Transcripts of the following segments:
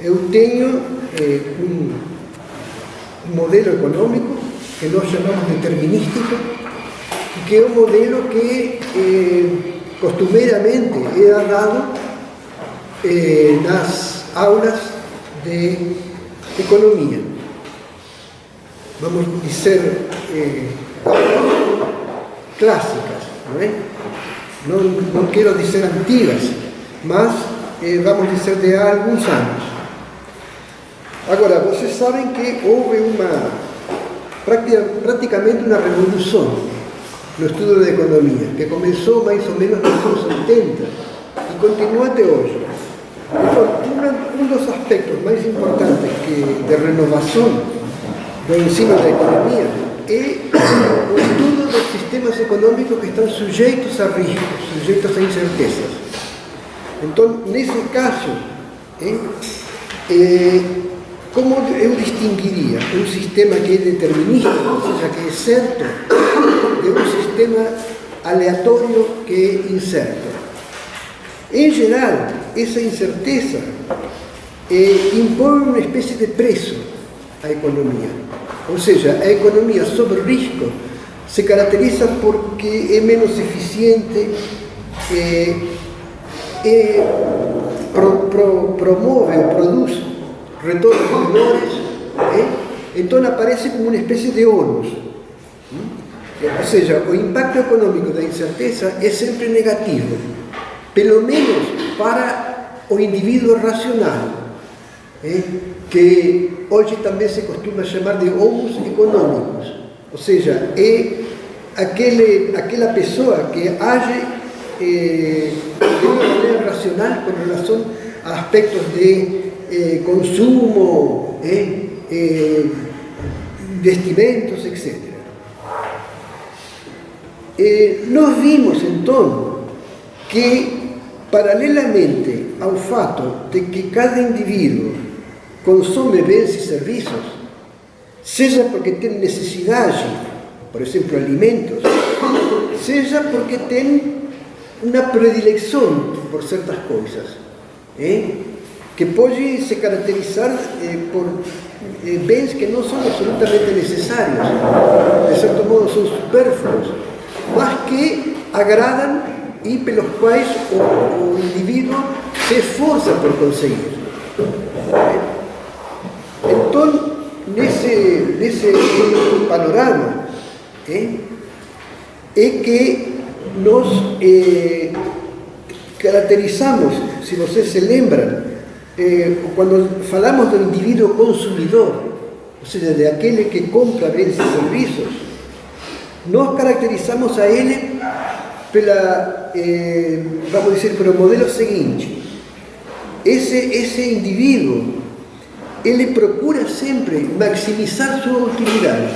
eu tenho um modelo econômico que nós chamamos determinístico, que é um modelo que costumeiramente é dado nas aulas de economia. Vamos dizer, aulas clássicas, não é? Não quero dizer antigas, mas vamos dizer de há alguns anos. Agora, vocês sabem que houve praticamente uma revolução no estudo da economia, que começou mais ou menos nos anos 80 e continua até hoje. Então, um dos aspectos mais importantes de renovação do ensino da economia é o estudo dos sistemas econômicos que estão sujeitos a riscos, sujeitos a incertezas. Então, nesse caso, como eu distinguiria um sistema que é determinista, ou seja, que é certo, de um sistema aleatório que é incerto? Em geral, essa incerteza impõe uma espécie de preço à economia. Ou seja, a economia sob risco se caracteriza porque é menos eficiente, promove ou produz retornos menores, então aparece como uma espécie de ônus. Ou seja, o impacto econômico da incerteza é sempre negativo, pelo menos para o indivíduo racional, que hoje também se costuma chamar de homos econômicos, ou seja, é aquela pessoa que age de uma maneira racional com relação a aspectos de consumo, investimentos, etc. Nós vimos então que, paralelamente ao fato de que cada indivíduo consome bens e serviços, seja porque tem necessidade, por exemplo, alimentos, seja porque tem uma predileção por certas coisas, que pode se caracterizar por bens que não são absolutamente necessários, de certo modo são supérfluos, mas que agradam e pelos quais o indivíduo se esforça por conseguir. Então, nesse panorama, é que nós caracterizamos, se vocês se lembram, quando falamos do indivíduo consumidor, ou seja, de aquele que compra bens e serviços, nós caracterizamos a ele vamos dizer, pelo modelo seguinte: esse indivíduo, ele procura sempre maximizar sua utilidade,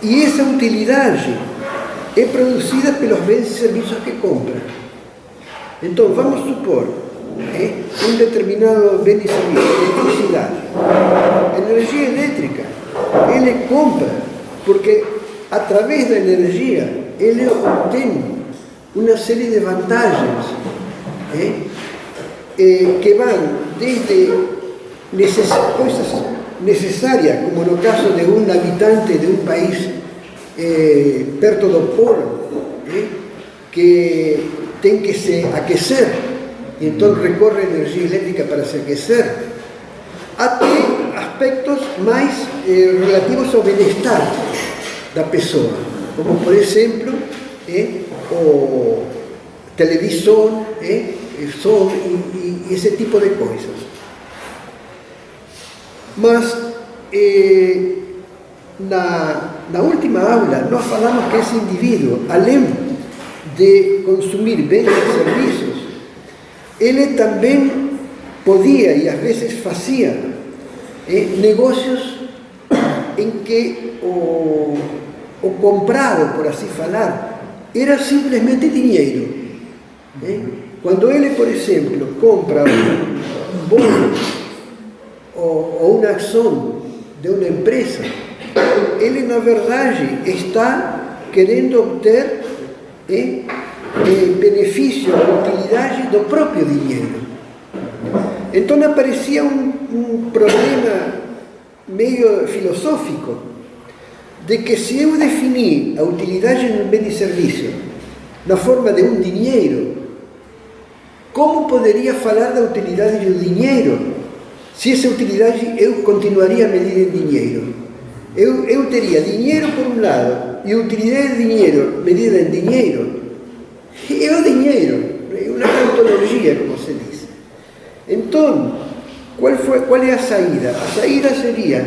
e essa utilidade é produzida pelos bens e serviços que compra. Então, vamos supor um determinado bem e serviço, eletricidade, energia elétrica, ele compra porque, através da energia, ele obtém uma série de vantagens que vão desde coisas necessárias, como no caso de um habitante de um país perto do polo, que tem que se aquecer, e então recorre à energia elétrica para se aquecer, até aspectos mais relativos ao bem-estar da pessoa, como, por exemplo, o televisão, som e esse tipo de coisas. Mas, na última aula, nós falamos que esse indivíduo, além de consumir bens e serviços, ele também podia, e às vezes fazia, negócios em que o comprado, por assim falar, era simplesmente dinheiro. Quando ele, por exemplo, compra um bolo ou uma ação de uma empresa, ele, na verdade, está querendo obter benefício, utilidade do próprio dinheiro. Então aparecia um problema meio filosófico de que se eu definir a utilidade de um bem e serviço na forma de um dinheiro, como poderia falar da utilidade do dinheiro se essa utilidade eu continuaria a medir em dinheiro? Eu teria dinheiro por um lado e utilidade de dinheiro medida em dinheiro. É o dinheiro, é uma tautologia, como se diz. Então, qual é a saída? A saída seria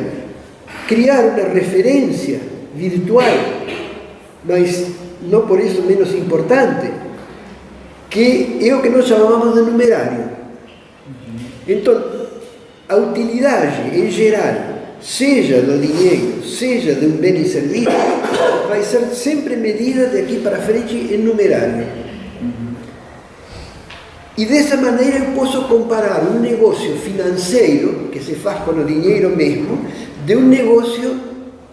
criar uma referência virtual, mas não por isso menos importante, que é o que nós chamamos de numerário. Então, a utilidade em geral, seja do dinheiro, seja de um bem e serviço, vai ser sempre medida daqui para frente em numerário. E dessa maneira eu posso comparar um negócio financeiro, que se faz com o dinheiro mesmo, de um negócio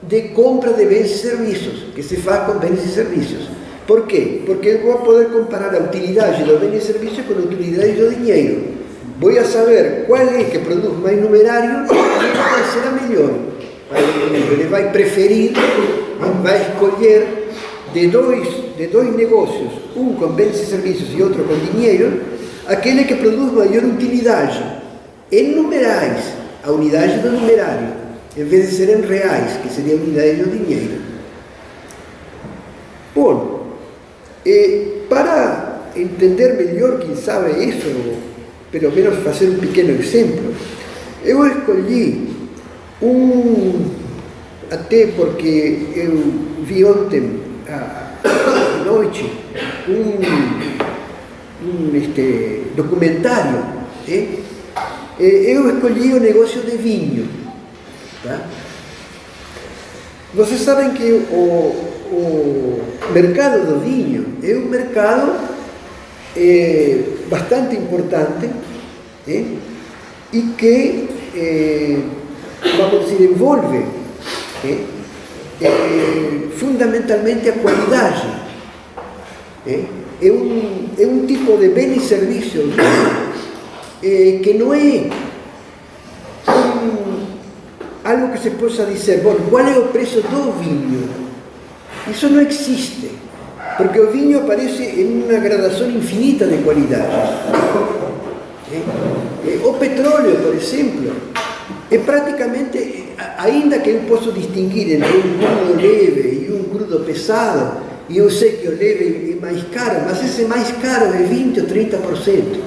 de compra de bens e serviços, que se faz com bens e serviços. Por quê? Porque eu vou poder comparar a utilidade do bem e serviço com a utilidade do dinheiro. Vou a saber qual é que produz mais numerário e qual vai ser a melhor. Ele vai preferir, vai escolher de dois negócios, um com bens e serviços e outro com dinheiro, aquele que produz maior utilidade em numerais, a unidade do numerário, em vez de ser em reais, que seria a unidade do dinheiro. Bom, para entender melhor, quem sabe isso, pelo menos fazer um pequeno exemplo, eu escolhi até porque eu vi ontem à noite documentário, eu escolhi o negócio de vinho. Tá? Vocês sabem que o mercado do vinho é um mercado bastante importante e que, vamos dizer, envolve fundamentalmente a qualidade. É um tipo de bem e serviço que não é algo que se possa dizer, bom, qual é o preço do vinho? Isso não existe, porque o vinho aparece em uma gradação infinita de qualidades. O petróleo, por exemplo, é praticamente, ainda que eu possa distinguir entre um crudo leve e um crudo pesado, e eu sei que o leve é mais caro, mas esse mais caro é 20% ou 30%.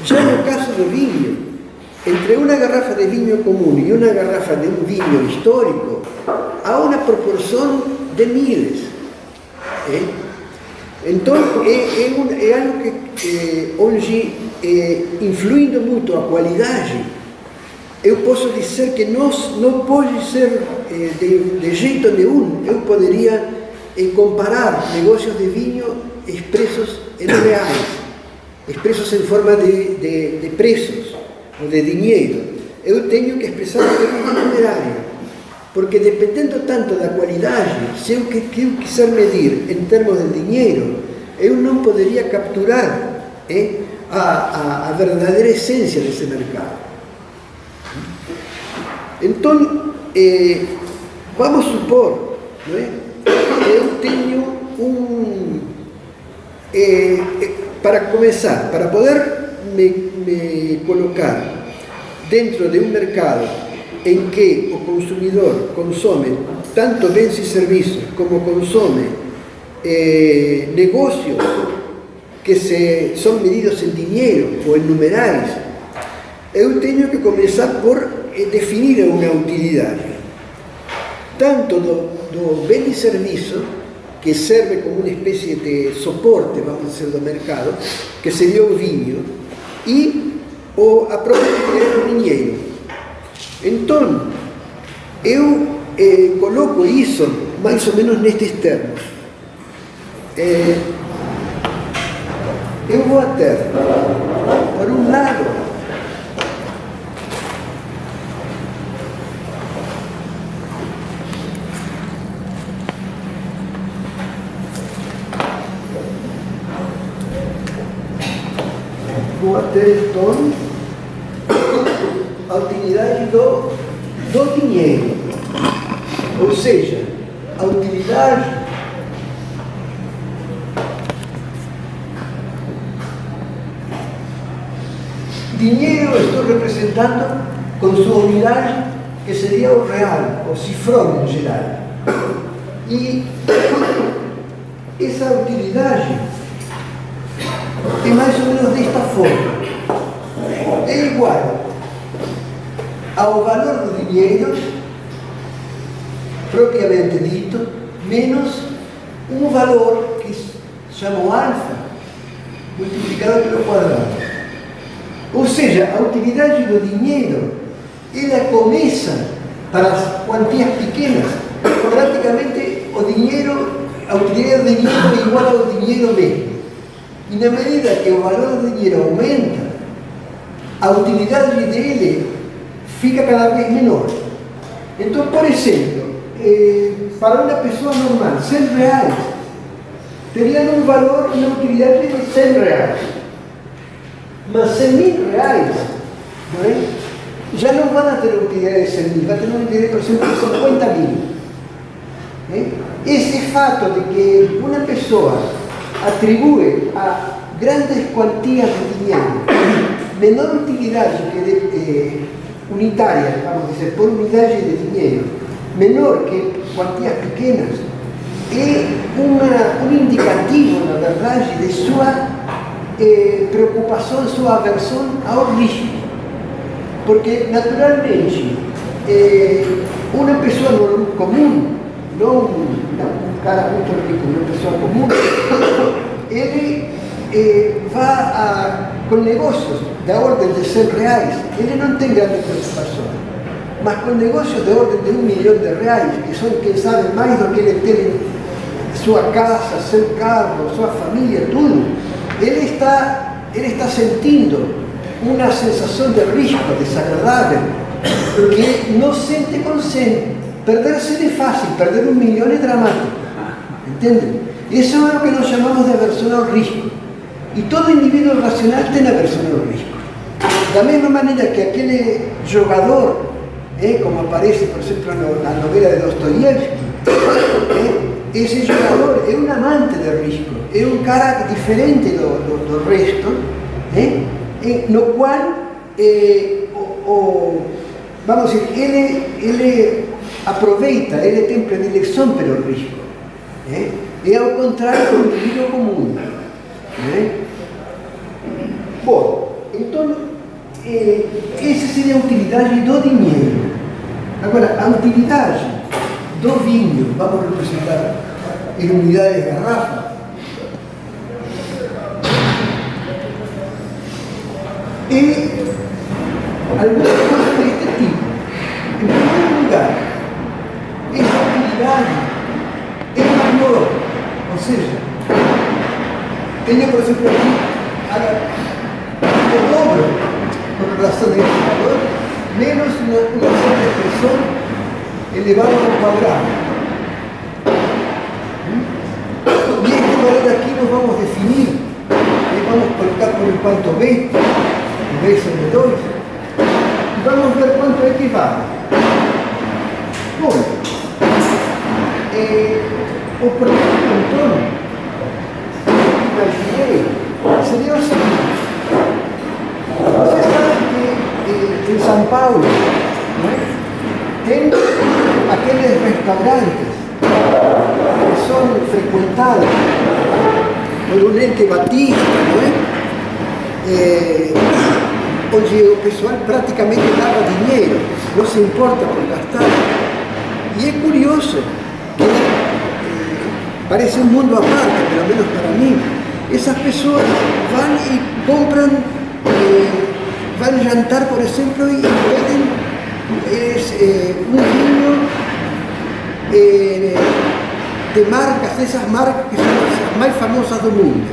Já no caso do vinho, entre uma garrafa de vinho comum e uma garrafa de um vinho histórico, há uma proporção de miles. Então, é algo que hoje, influindo muito a qualidade, eu posso dizer que não pode ser de jeito nenhum. Eu poderia comparar negócios de vinho expressos em reais, expressos em forma de preços ou de dinheiro. Eu tenho que expressar em termos de numerário, porque dependendo tanto da qualidade, se eu quiser medir em termos de dinheiro, eu não poderia capturar a verdadeira essência desse mercado. Então, vamos supor, não é? Eu tenho para começar, para poder me colocar dentro de um mercado em que o consumidor consome tanto bens e serviços como consome negócios que são medidos em dinheiro ou em numerais, eu tenho que começar por definir uma utilidade, tanto do bem e serviço, que serve como uma espécie de suporte, vamos dizer, do mercado, que seria o vinho, e a própria utilidade do dinheiro. Então, eu coloco isso mais ou menos nestes termos. Eu vou ter, por um lado, vou ter então a utilidade do dinheiro. Ou seja, a utilidade dinheiro eu estou representando com sua unidade, que seria o real, o cifrão em geral. E essa utilidade é mais ou menos desta forma. É igual ao valor do dinheiro, propriamente dito, menos um valor que chamam alfa, multiplicado pelo quadrado. Ou seja, a utilidade do dinheiro, ela começa para as quantias pequenas, praticamente o dinheiro, a utilidade do dinheiro é igual ao dinheiro mesmo. E na medida que o valor do dinheiro aumenta, a utilidade dele fica cada vez menor. Então, por exemplo, para uma pessoa normal, 100 reais teriam um valor e uma utilidade de 100 reais. Mas 100.000 reais, não é? Já não vão ter utilidade de 100.000, vai ter uma utilidade, por exemplo, de 50.000. Esse fato de que uma pessoa atribui a grandes quantias de dinheiro menor utilidade que unitária, vamos dizer, por unidade de dinheiro, menor que quantias pequenas, é um indicativo, na verdade, de sua preocupação, sua aversão ao risco. Porque, naturalmente, uma pessoa comum, não um cara muito rico, uma pessoa comum, ele vai com negócios da ordem de 100 reais, ele não tem grande preocupação. Mas com negócios da ordem de 1 milhão de reais, que são, quem sabe, mais do que ele tem sua casa, seu carro, sua família, tudo, ele está sentindo uma sensação de risco desagradável, porque não sente com 100. Perder-se é fácil, perder 1 milhão é dramático. Entende? Isso é o que nós chamamos de aversão ao risco. E todo indivíduo racional tem aversão ao risco. Da mesma maneira que aquele jogador, como aparece, por exemplo, na novela de Dostoiévski, esse jogador é um amante de risco, é um cara diferente do resto, no qual, vamos dizer, ele aproveita, ele tem predileção pelo risco. É ao contrário do indivíduo comum. Bom, então, essa seria a utilidade do dinheiro. Agora, a utilidade do vinho, vamos representar em unidades de garrafa, e algumas coisas deste tipo. Em primeiro lugar, essa utilidade é maior, ou seja, tenho, por exemplo, aqui o dobro com relação a este valor, menos uma certa expressão elevada ao quadrado. E este valor aqui nós vamos definir, e vamos colocar por enquanto B, B sobre 2, e vamos ver quanto equivale. Bom, o problema, então, imaginei, seria o seguinte: você sabe que em São Paulo, tem aqueles restaurantes que são frequentados por um ente batista, onde o pessoal praticamente dava dinheiro, não se importa por gastar. E é curioso que parece um mundo à parte, pelo menos para mim. Essas pessoas vão e compram, vão jantar, por exemplo, e pedem um vinho de marcas, dessas marcas que são as mais famosas do mundo.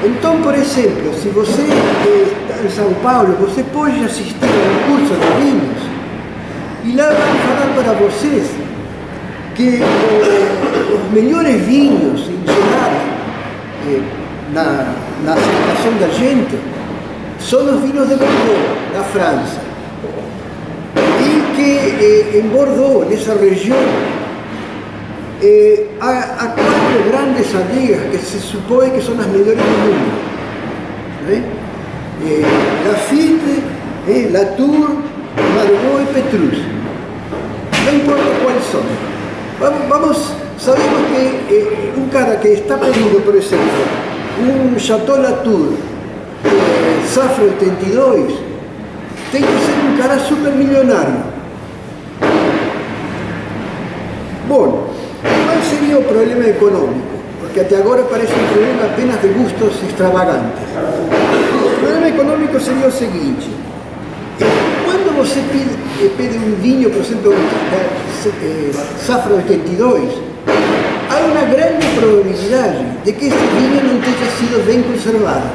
Então, por exemplo, se você está em São Paulo, você pode assistir a um curso de vinhos e lá vão falar para vocês que os melhores vinhos, em geral, na aceitação da gente, son los vinos de Bordeaux, la Francia. Y que en Bordeaux, en esa región, a 4 grandes adegas que se supone que son las mejores del mundo. Lafite, Latour, Margaux y Petrus. No importa cuáles son. Sabemos que un cara que está pedindo, por ejemplo, un Chateau Latour, Safra 82, tem que ser un cara super millonario. Bueno, ¿cuál sería el problema económico? Porque hasta ahora parece un problema apenas de gustos extravagantes. El problema económico sería el seguinte: cuando você pide un vinho, por ejemplo, Safra 82, hay una gran probabilidad de que ese vinho no haya sido bien conservado.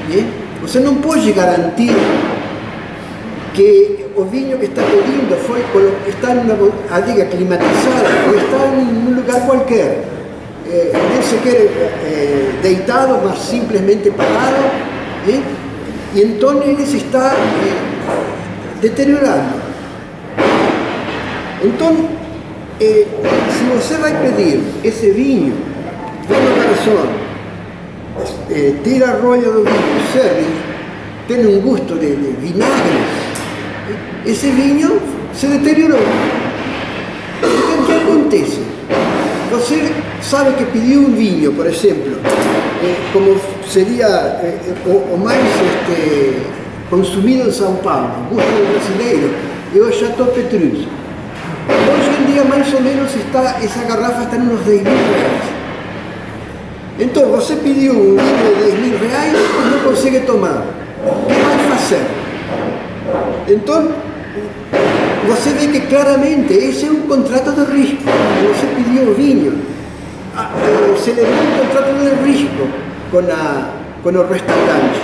Bien? Você não pode garantir que o vinho que está pedindo está en una adega climatizada o está en un lugar cualquier, no se quiere deitado, más simplemente parado, y entonces ele se está deteriorando. Entonces, si você vai pedir esse vinho, por uma razão, tira a rolha do vinho, serve, tem um gosto de vinagre, esse vinho se deteriorou. Então, o que acontece? Você sabe que pediu um vinho, por exemplo, como seria o mais consumido em São Paulo, gosto brasileiro, é o Chateau Petrus. Hoje em dia, mais ou menos, essa garrafa está nos R$10.000. Então, você pediu um vinho de R$10.000 e não consegue tomar. O que vai fazer? Então, você vê que claramente esse é um contrato de risco. Você pediu o vinho, celebrou um contrato de risco com o restaurante.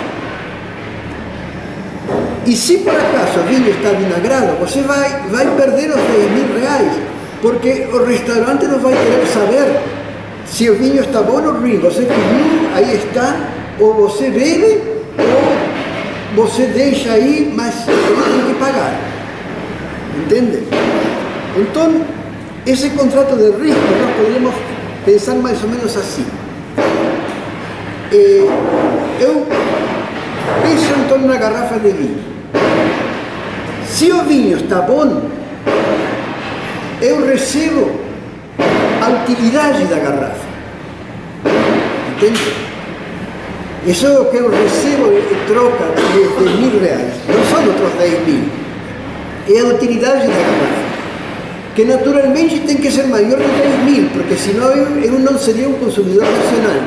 E se por acaso o vinho está vinagrado, você vai perder os R$10.000, porque o restaurante não vai querer saber se o vinho está bom ou ruim. Você pediu, aí está, ou você bebe, ou você deixa aí, mas ele tem que pagar. Entende? Então, esse contrato de risco, nós podemos pensar mais ou menos assim. Eu penso então numa garrafa de vinho. Se o vinho está bom, eu recebo a utilidade da garrafa. Entende? Isso é o que eu recebo em troca de R$10.000. Não são outros 10.000. É a utilidade da garrafa, que naturalmente tem que ser maior de 10.000, porque senão eu não seria um consumidor nacional.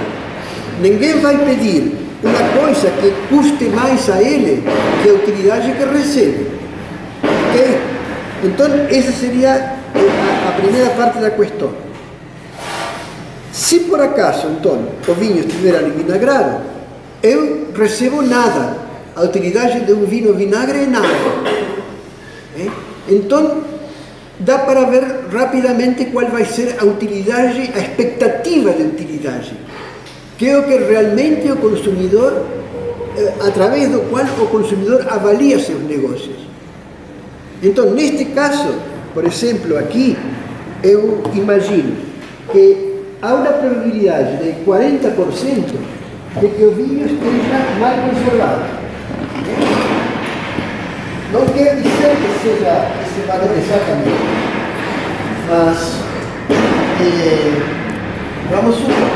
Ninguém vai pedir uma coisa que custe mais a ele que a utilidade que recebe. Ok? Então, essa seria a primeira parte da questão. Se por acaso, então, o vinho estiver ali vinagrado, eu recebo nada. A utilidade de um vinho vinagre é nada. Então, dá para ver rapidamente qual vai ser a utilidade, a expectativa de utilidade, que é o que realmente o consumidor, através do qual o consumidor avalia seus negócios. Então, neste caso, por exemplo, aqui, eu imagino que há uma probabilidade de 40% de que o vinho esteja mal conservado. Não quer dizer que seja esse valor exatamente, mas vamos supor.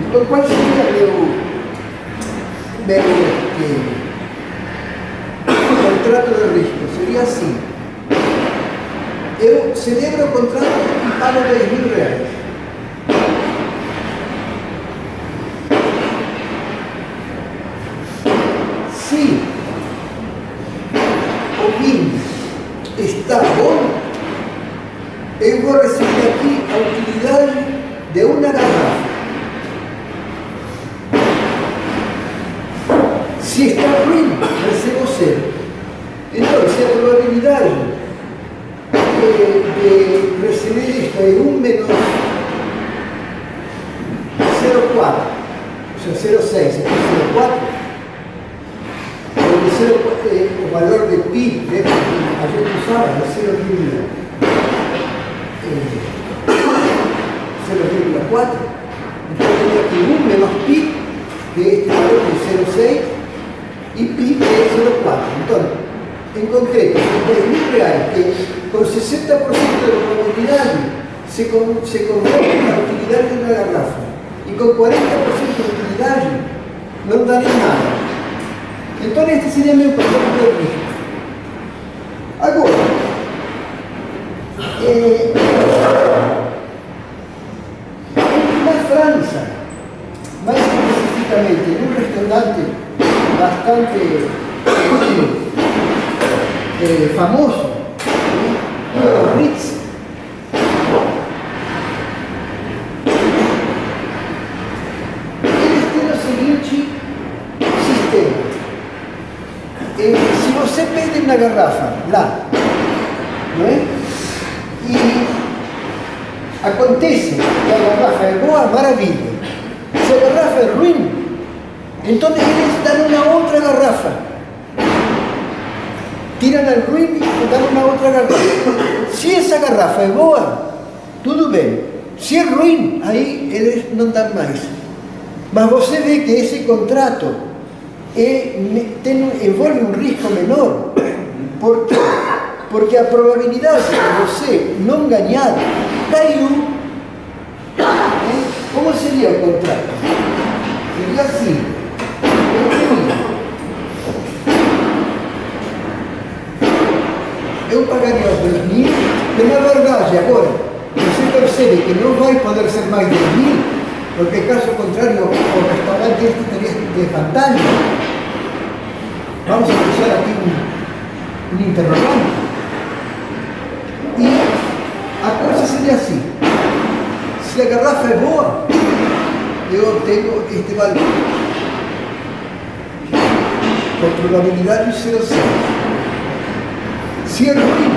Então, qual seria o contrato de risco? Seria assim: eu celebro o contrato e pago R$10.000. Se o vinho está bom, eu vou receber aqui a utilidade de uma garrafa. Se está ruim, recebo zero. Então, se a probabilidade de receber isto é 1 menos 0,4, ou O sea, 0,6, esto es 0,4. El valor de pi, ayer usaba el 0,4. Entonces tenía que 1 menos pi de este valor de 0,6 y pi de 0,4. Entonces, en concreto, son 10.000 reales que con 60% de probabilidad se convierten las utilidades de una garrafa y con 40% de utilidad no dan nada. Entonces este sería mi concepto de riesgo. Ahora, en Francia, más específicamente en un restaurante bastante famoso, Ritz, eles têm o seguinte sistema. Se você pede na garrafa lá, não é? E acontece que a garrafa é boa, maravilha. Se a garrafa é ruim, então eles dão uma outra garrafa. Tiram a ruim e dão uma outra garrafa. Se essa garrafa é boa, tudo bem. Se é ruim, aí eles não dão mais. Mas você vê que esse contrato envolve um risco menor. Por quê? Porque a probabilidade de você não ganhar caiu. Como seria o contrato? Seria assim. Eu pagaria os 2.000, que na verdade agora você percebe que não vai poder ser mais 10.000, porque caso contrário o restaurante estaria desvantagem. Vamos a usar aqui um interrogante. E a coisa seria assim: se a garrafa é boa, eu obtenho este valor, com probabilidade de 0,6. Se é ruim,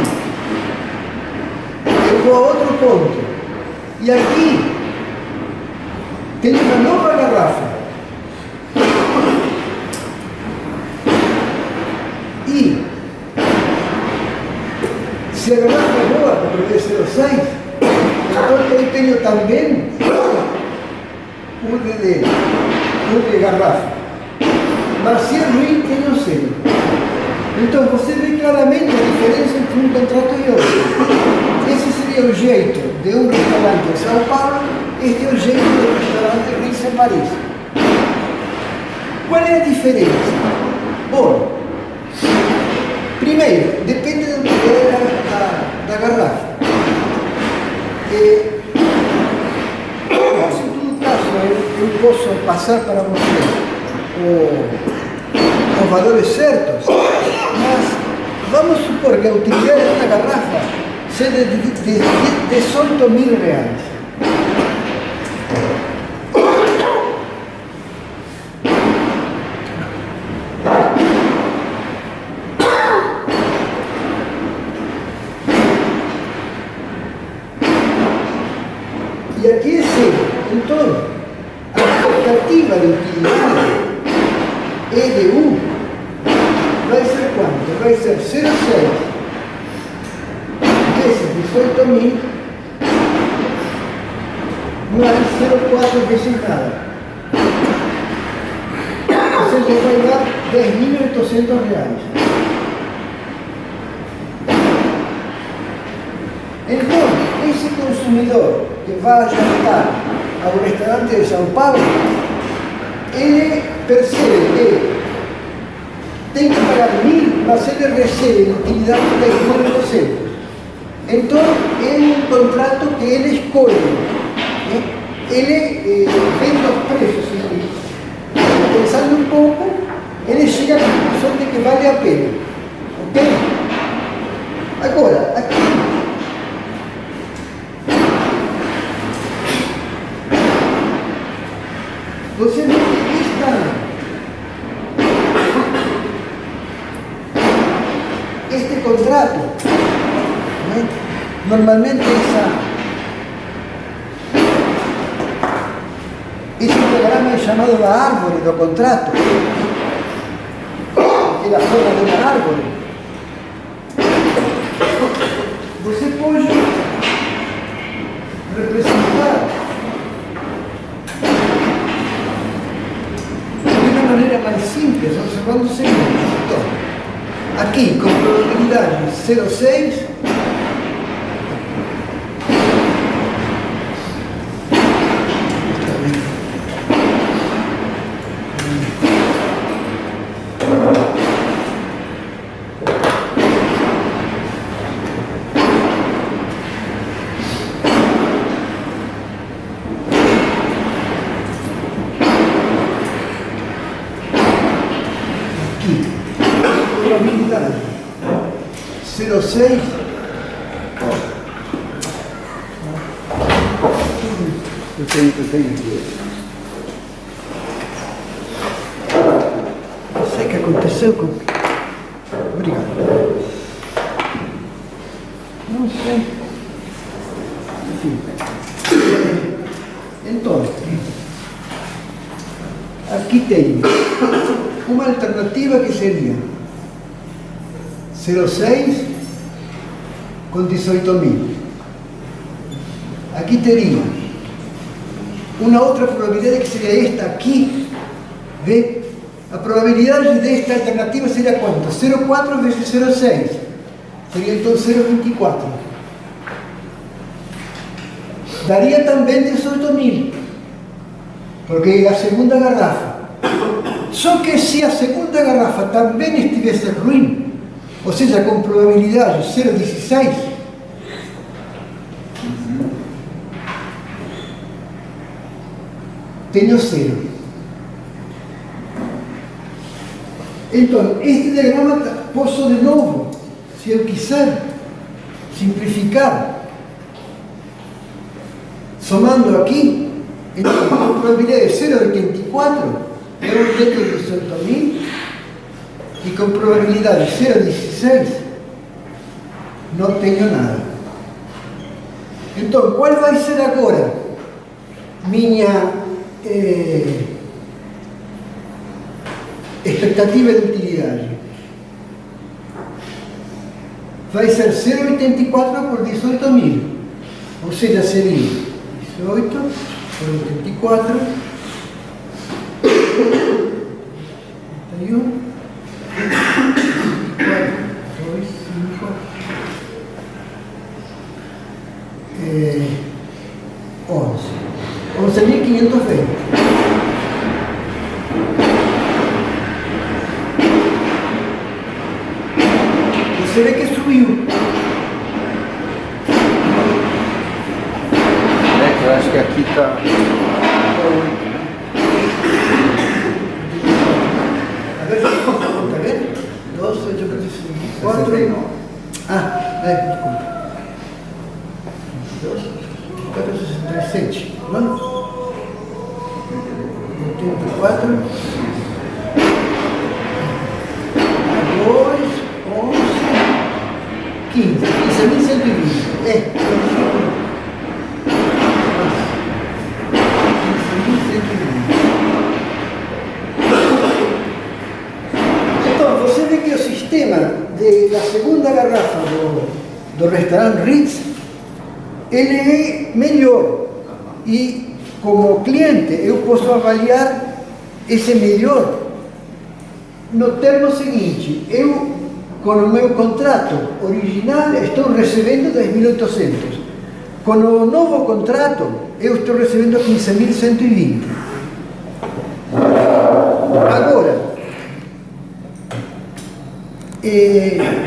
eu vou a outro ponto. E aqui tem uma nova garrafa. E se a garrafa é boa, para poder 0,6, então eu tenho também um de garrafa. Mas se é ruim, tenho 0. Então você vê claramente a diferença entre um contrato e outro. Esse seria o jeito de um restaurante em São Paulo, este é o jeito do restaurante Ritz em Paris. Qual é a diferença? Bom, primeiro, depende do poder da garrafa. Mas em todo caso, eu posso passar para você os valores certos, mas vamos supor que a utilidade de uma garrafa seja de 18.000 reais. E aqui é zero. Então, a expectativa de utilidade E de 1 vai ser quanto? Vai ser 0,6 vezes 18.000 mais 0,4 vezes nada. Ou seja, vai dar 10.800 reais. Então, esse consumidor que vai jantar ao restaurante de São Paulo, ele percebe que tem que pagar 1.000, mas ele recebe utilidade de 10.800. Então, é um contrato que ele escolhe. Ele vende os preços e, pensando um pouco, ele chega à conclusão de que vale a pena. Ok? Agora, aqui, você vê que este contrato, né? Normalmente esse programa é chamado da árvore do contrato, que é a forma de uma árvore. Você pode representar de uma maneira mais simples, observando o seguinte. Então, aqui, com probabilidade 0,6, probabilidade 0,6. Eu tenho aqui. Não sei o que aconteceu com... Obrigado. Não sei. Enfim. Então, aqui tem uma alternativa que seria 0,6 com 18.000. Aqui teria uma outra probabilidade que seria esta aqui. Vê? A probabilidade desta alternativa seria quanto? 0,4 vezes 0,6. Seria então 0,24. Daria também 18.000, porque é a segunda garrafa. Só que se a segunda garrafa também estivesse ruim, ou seja, com probabilidade 0,16, tenho 0. Então, este diagrama posso de novo, se eu quiser, simplificar, somando aqui, então, a probabilidade de 0,84, eu tenho 18.000, e com probabilidade 0,16, não tenho nada. Então, qual vai ser agora minha expectativa de utilidade? Vai ser 0,84 por 18.000, ou seja, seria 18 por 84, 31, 4, 2, 5, 11. 11.520. Você vê que subiu. Eu acho que aqui está 8, né? A ver se eu conta, tá vendo? 12, 8, 4. 69. Desculpa. 22, 4, 67, não? 84. 2, 11, 15. 15.120. Então, você vê que o sistema da segunda garrafa do restaurante Ritz, ele é melhor. E, como cliente, eu posso avaliar esse melhor no termo seguinte: eu, com o meu contrato original, estou recebendo 10.800. Com o novo contrato, eu estou recebendo 15.120. Agora,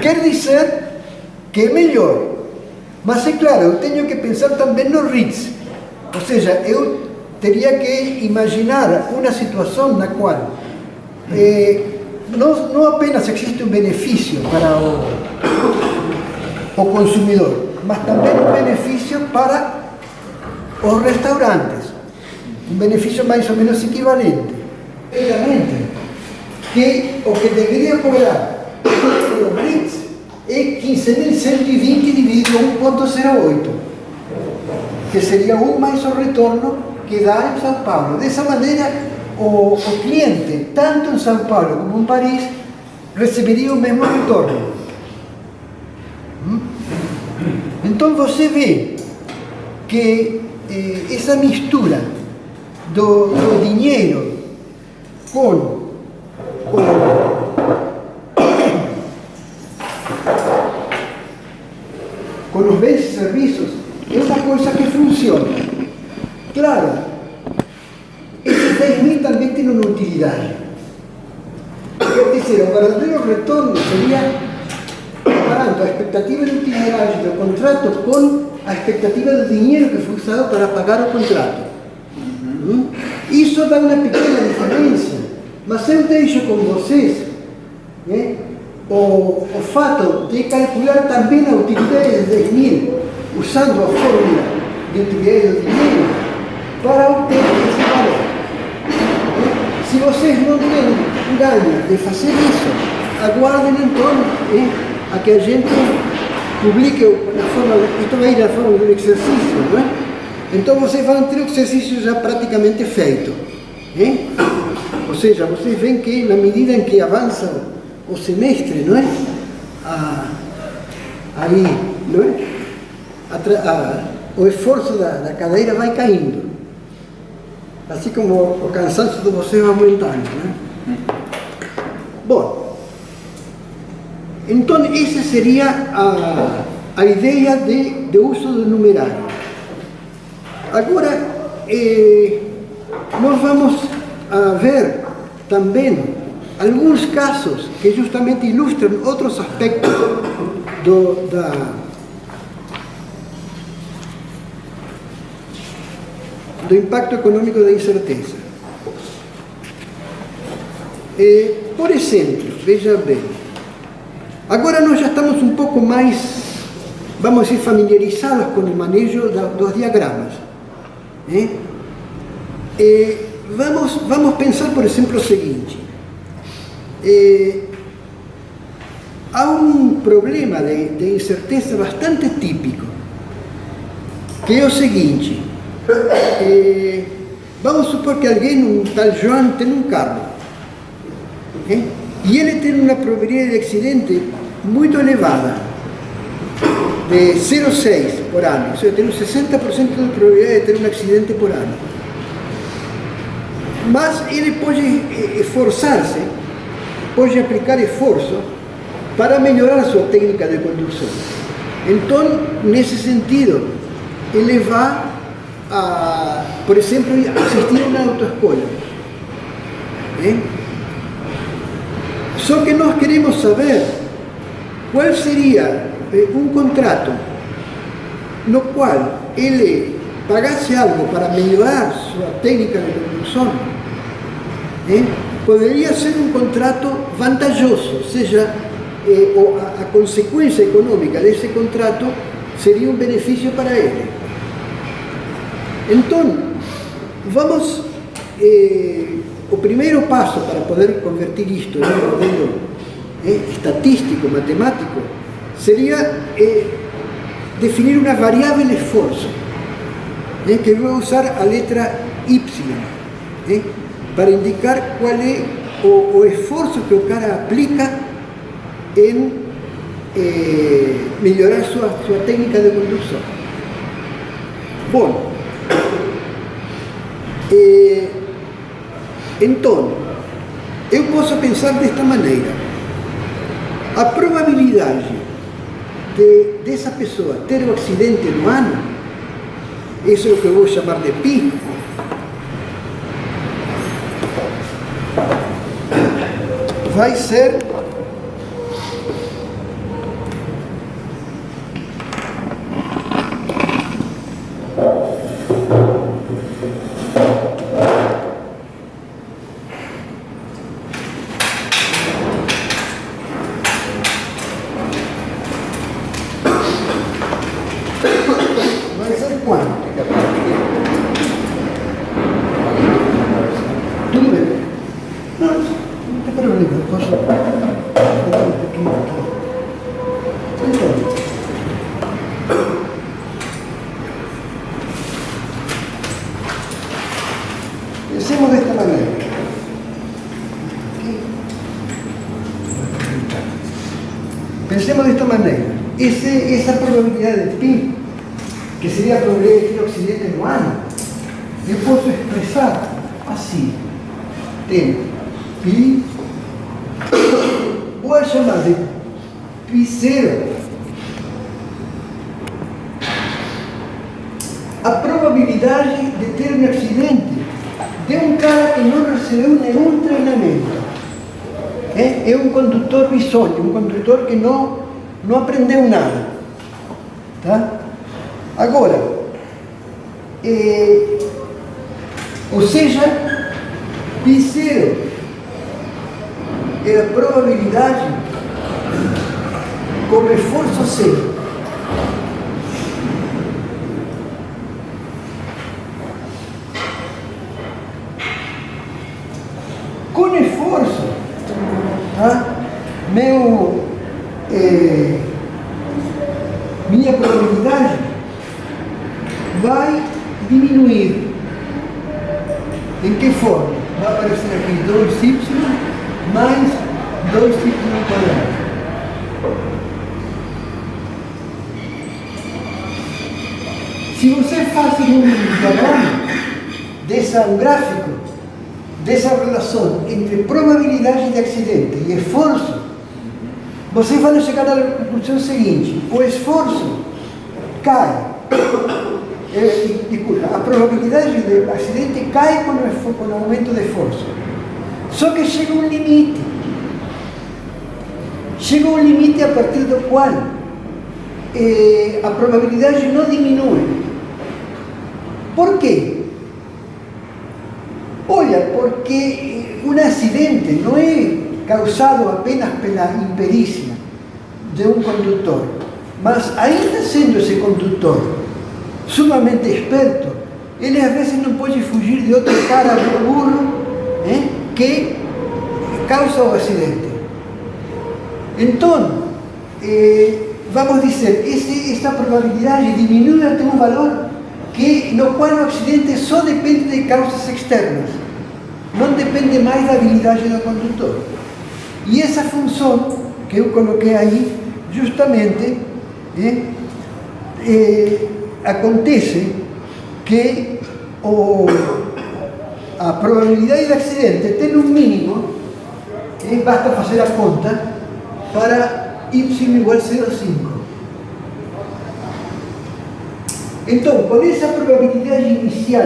quer dizer que é melhor. Mas é claro, eu tenho que pensar também no Ritz. Ou seja, eu teria que imaginar uma situação na qual não apenas existe um benefício para o consumidor, mas também um benefício para os restaurantes. Um benefício mais ou menos equivalente. Obviamente, que o que deveria cobrar o Ritz é 15.120 dividido 1,08, que seria 1 mais o retorno que dá em São Paulo. Dessa maneira, o cliente, tanto em São Paulo como em Paris, receberia o mesmo retorno. Então você vê que essa mistura do dinheiro com os bens e serviços é uma coisa que funciona. Claro, esses 10.000 também têm uma utilidade. Quer dizer, o verdadeiro retorno seria comparando a expectativa de utilidade do contrato com a expectativa do dinheiro que foi usado para pagar o contrato. Isso dá uma pequena diferença, mas eu deixo com vocês o fato de calcular também a utilidade de 10.000 usando a fórmula de utilidade do dinheiro para obter esse valor. Se vocês não têm ganho de fazer isso, aguardem então a que a gente publique na forma, isto vai ir na forma do exercício, não é? Então vocês vão ter o exercício já praticamente feito. Ou seja, vocês veem que na medida em que avança o semestre, não é? Aí, não é? O esforço da cadeira vai caindo. Assim como o cansaço de vocês vai aumentando, não é? Bom, então essa seria a ideia de uso do numerário. Agora, nós vamos ver também alguns casos que justamente ilustram outros aspectos do impacto econômico da incerteza. Por exemplo, veja bem, agora nós já estamos um pouco mais, vamos dizer, familiarizados com o manejo dos diagramas. Vamos pensar, por exemplo, o seguinte. Há um problema de incerteza bastante típico, que é o seguinte. Vamos supor que alguém, um tal João, tem um carro. E ele tem uma probabilidade de acidente muito elevada, de 0,6 por ano. Ou seja, tem um 60% de probabilidade de ter um acidente por ano. Mas ele pode esforçar-se, pode aplicar esforço para melhorar sua técnica de condução. Então, nesse sentido, ele vai, por exemplo, assistir a uma autoescola. Só que nós queremos saber qual seria um contrato no qual ele pagasse algo para melhorar sua técnica de condução. Poderia ser um contrato vantajoso, ou seja, a consequência econômica desse contrato seria um benefício para ele. Então, vamos, o primeiro passo para poder convertir isto em um modelo estatístico, matemático, seria definir uma variável esforço, que eu vou usar a letra Y, para indicar qual é o esforço que o cara aplica em melhorar sua técnica de condução. Bom, então, eu posso pensar desta maneira. A probabilidade dessa pessoa ter um acidente no ano, isso é o que eu vou chamar de π, vai ser quanto? Tudo bem. Não tem problema, eu posso pegar um pouquinho aqui. Então, pensemos desta maneira. Pensemos de esta maneira. Essa probabilidade de π, que seria a probabilidade de que o accidente no ano, eu posso expressar assim. Tenho π, vou chamar de π0 a probabilidade de ter um acidente de um cara que não recebeu nenhum treinamento. É um condutor bisonho, um condutor que não aprendeu nada. Tá? Agora, ou seja, π0 é a probabilidade com esforço zero. Com esforço, tá? Minha probabilidade vai diminuir. Em que forma? Vai aparecer aqui 2y mais 2y quadrado. Se você faz um diagrama, um gráfico, dessa relação entre probabilidade de acidente e esforço, vocês vão chegar à conclusão seguinte: o esforço cai, a probabilidade de acidente cai com o aumento de esforço. Só que chega um limite. Chega um limite a partir do qual a probabilidade não diminui. Por quê? Olha, porque um acidente não é causado apenas pela imperícia de um condutor, mas ainda sendo esse condutor sumamente esperto, ele às vezes não pode fugir de outro cara burro que causa o acidente. Então, vamos dizer, esta probabilidade diminui até um valor no qual o acidente só depende de causas externas, não depende mais da habilidade do condutor. E essa função que eu coloquei aí, justamente, acontece que a probabilidade de acidente tem um mínimo, basta fazer a conta, para y igual a 0,5. Então, com essa probabilidade inicial,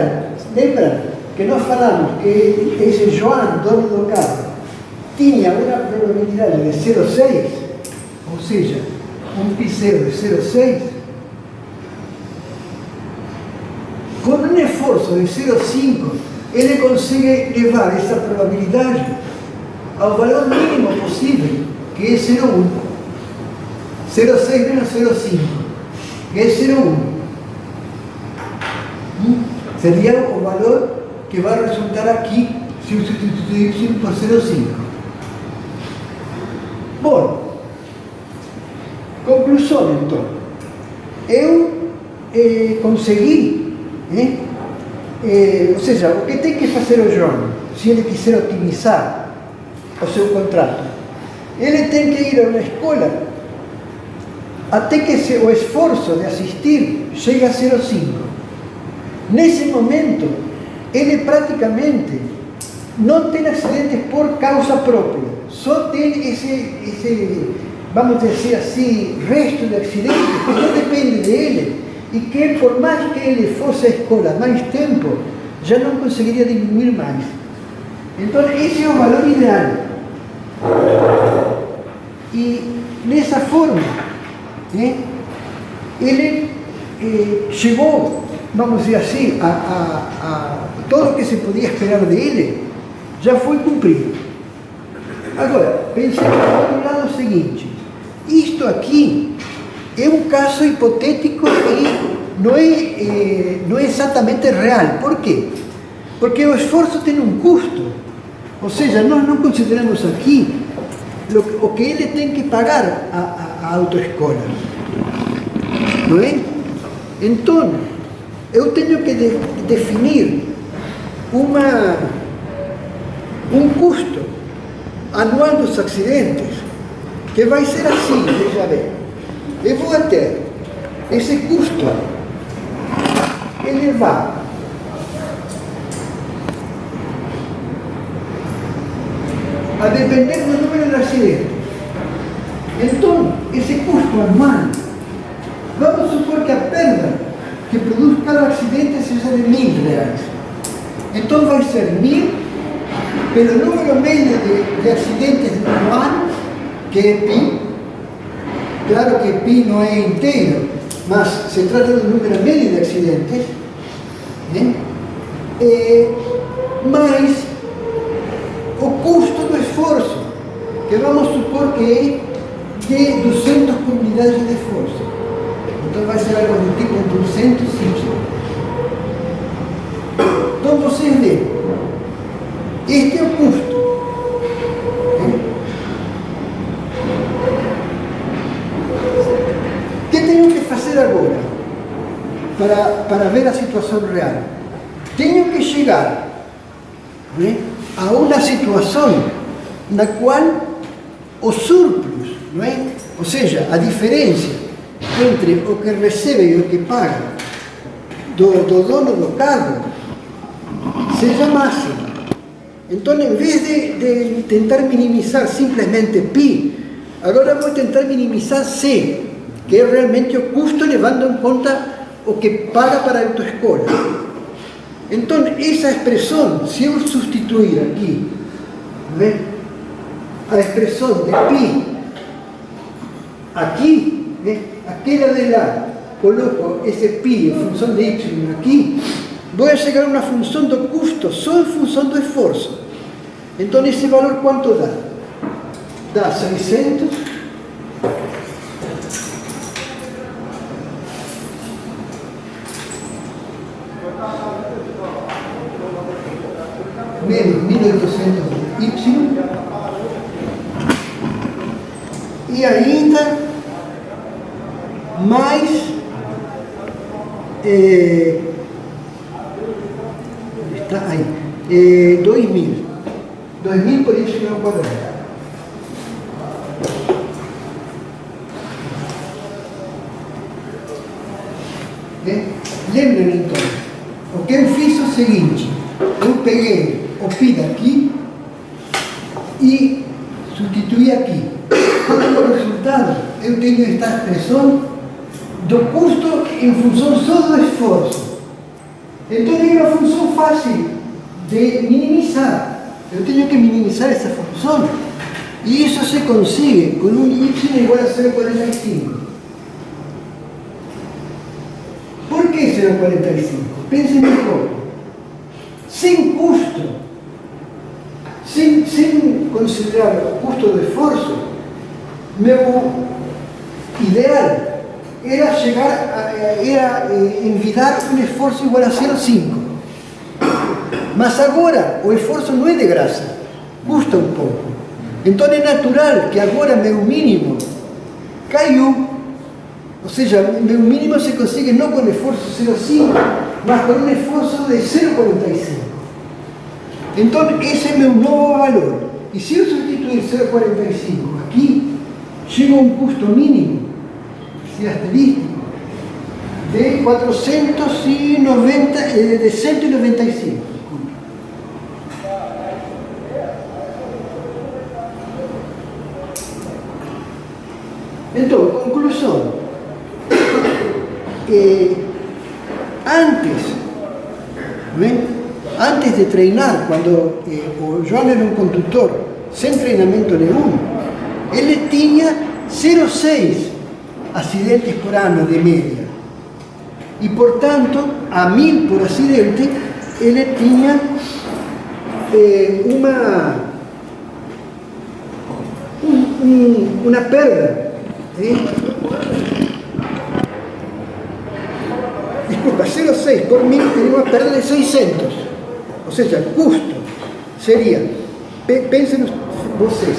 lembra que nós falamos que esse João, dono do carro, tinha uma probabilidade de 0,6, ou seja, um π0 de 0,6, com um esforço de 0,5, ele consegue levar essa probabilidade ao valor mínimo possível, que é 0,1. 0,6 menos 0,5, que é 0,1. Seria o valor que vai resultar aqui se eu substituir y por 0,5. Bom, conclusão então. Eu consegui, ou seja, o que tem que fazer o João, se ele quiser otimizar o seu contrato? Ele tem que ir a uma escola até que o esforço de assistir chegue a 0,5. Nesse momento, ele praticamente não tem acidentes por causa própria, só tem esse, vamos dizer assim, resto de acidentes que não depende dele e que, por mais que ele fosse à escola mais tempo, já não conseguiria diminuir mais. Então, esse é o valor ideal. E, dessa forma, ele chegou, vamos dizer assim, tudo o que se podia esperar dele já foi cumprido. Agora, pensemos do outro lado o seguinte: isto aqui é um caso hipotético e não é exatamente real. Por quê? Porque o esforço tem um custo. Ou seja, nós não consideramos aqui o que ele tem que pagar à autoescola. Não é? Então, eu tenho que definir um custo anual dos acidentes que vai ser assim, veja bem. Eu vou ter esse custo elevado a depender do número de acidentes. Então, esse custo anual, vamos supor que a perda que produz cada acidente seja de R$1.000. Então vai ser 1.000 pelo número médio de acidentes no ano, que é pi. Claro que pi não é inteiro, mas se trata do número médio de acidentes, né? Mais o custo do esforço, que vamos supor que é de 200 por unidade de esforço. Então vai ser algo do tipo 200 y. Então vocês veem, este é o custo. O que tenho que fazer agora para ver a situação real? Tenho que chegar, né, a uma situação na qual o surplus, não é? Ou seja, a diferença entre o que recebe e o que paga do dono do carro seja máxima. Então, em vez de tentar minimizar simplesmente π, agora vou tentar minimizar C, que é realmente o custo levando em conta o que paga para a autoescola. Então, essa expressão, se eu substituir aqui, né, a expressão de π, aqui, né, aquela de lá, coloco esse π em função de y aqui, vou chegar a uma função do custo só em função do esforço. Então, esse valor quanto dá? Dá 600 menos 1.800y e ainda mais está aí 2.000 por y ao quadrado. Lembrem então, o que eu fiz é o seguinte: eu peguei o π daqui e substituí aqui. Como resultado, eu tenho esta expressão do custo em função só do esforço. Então é uma função fácil de minimizar. Eu tenho que minimizar essa função e isso se consegue com um y igual a 0,45. Por que 0,45? Pensem um pouco. Sem custo, sem considerar o custo do esforço, meu ideal era envidar um esforço igual a 0,5. Mas agora o esforço não é de graça, custa um pouco. Então é natural que agora meu mínimo caiu. Ou seja, meu mínimo se consegue não com esforço 0,5, mas com um esforço de 0,45. Então esse é meu novo valor. E se eu substituir 0,45 aqui, chega a um custo mínimo, se asterístico, de 195. Então, conclusão. Antes de treinar, quando o João era um condutor sem treinamento nenhum, ele tinha 0,6 acidentes por ano de média. E, portanto, a 1.000 por acidente, ele tinha uma perda. Desculpa, 0,6 por 1.000 teria uma perda de 600. Ou seja, custo seria, pensem vocês,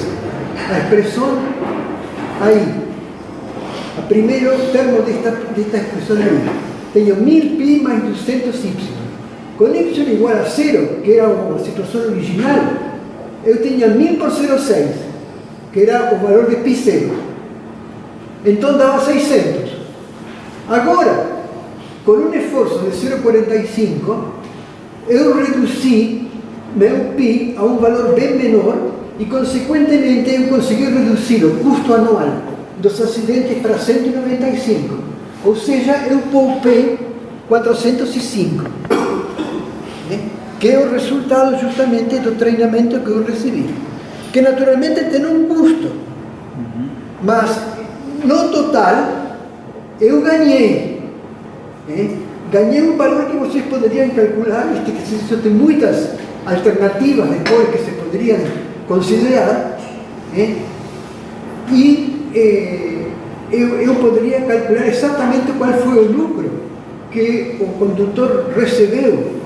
a expressão aí, o primeiro termo desta expressão aí, tenho 1.000π mais 200y. Com y igual a 0, que era a situação original, eu tinha 1.000 por 0,6, que era o valor de pi0. Então dava 600. Agora, com um esforço de 0,45, eu reduzi meu pi a um valor bem menor e, consequentemente, eu consegui reduzir o custo anual dos acidentes para 195. Ou seja, eu poupei 405, que é o resultado justamente do treinamento que eu recebi, que naturalmente tem um custo, mas no total eu ganhei. Ganhei um valor que vocês poderiam calcular, este exercício tem muitas alternativas depois que se poderiam considerar, e eu poderia calcular exatamente qual foi o lucro que o condutor recebeu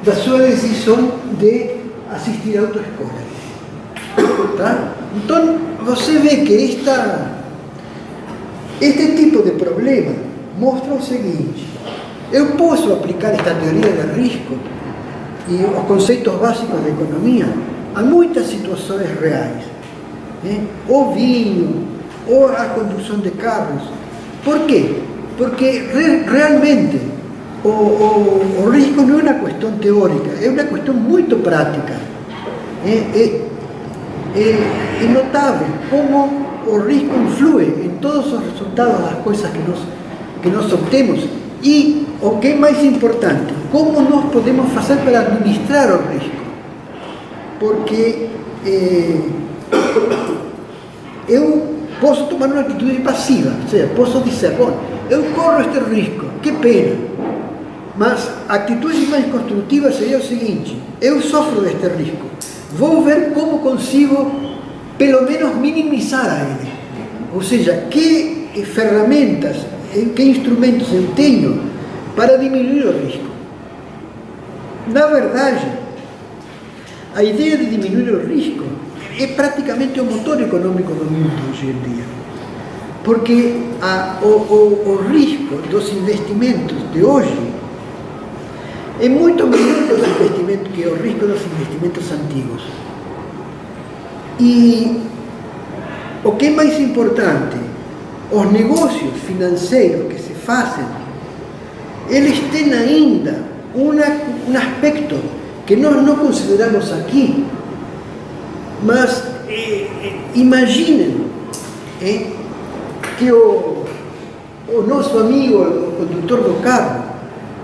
da sua decisão de assistir à autoescola. Tá? Então, você vê que este tipo de problema mostra o seguinte: eu posso aplicar esta teoria de risco e os conceitos básicos da economia a muitas situações reais, o vinho, ou a condução de carros. Por quê? Porque realmente o risco não é uma questão teórica, é uma questão muito prática. É notável como o risco influi em todos os resultados das coisas que nós obtemos e, o que é mais importante, como nós podemos fazer para administrar o risco. Porque eu posso tomar uma atitude passiva, ou seja, posso dizer, bom, eu corro este risco, que pena, mas a atitude mais construtiva seria o seguinte: eu sofro deste risco, vou ver como consigo, pelo menos, minimizar ele. Ou seja, que ferramentas, que instrumentos eu tenho para diminuir o risco. Na verdade, a ideia de diminuir o risco é praticamente o motor econômico do mundo hoje em dia. Porque o risco dos investimentos de hoje é muito menor que o risco dos investimentos antigos. E o que é mais importante, os negócios financeiros que se fazem, eles têm ainda um aspecto que nós não consideramos aqui, mas imaginem que o nosso amigo, o condutor do carro,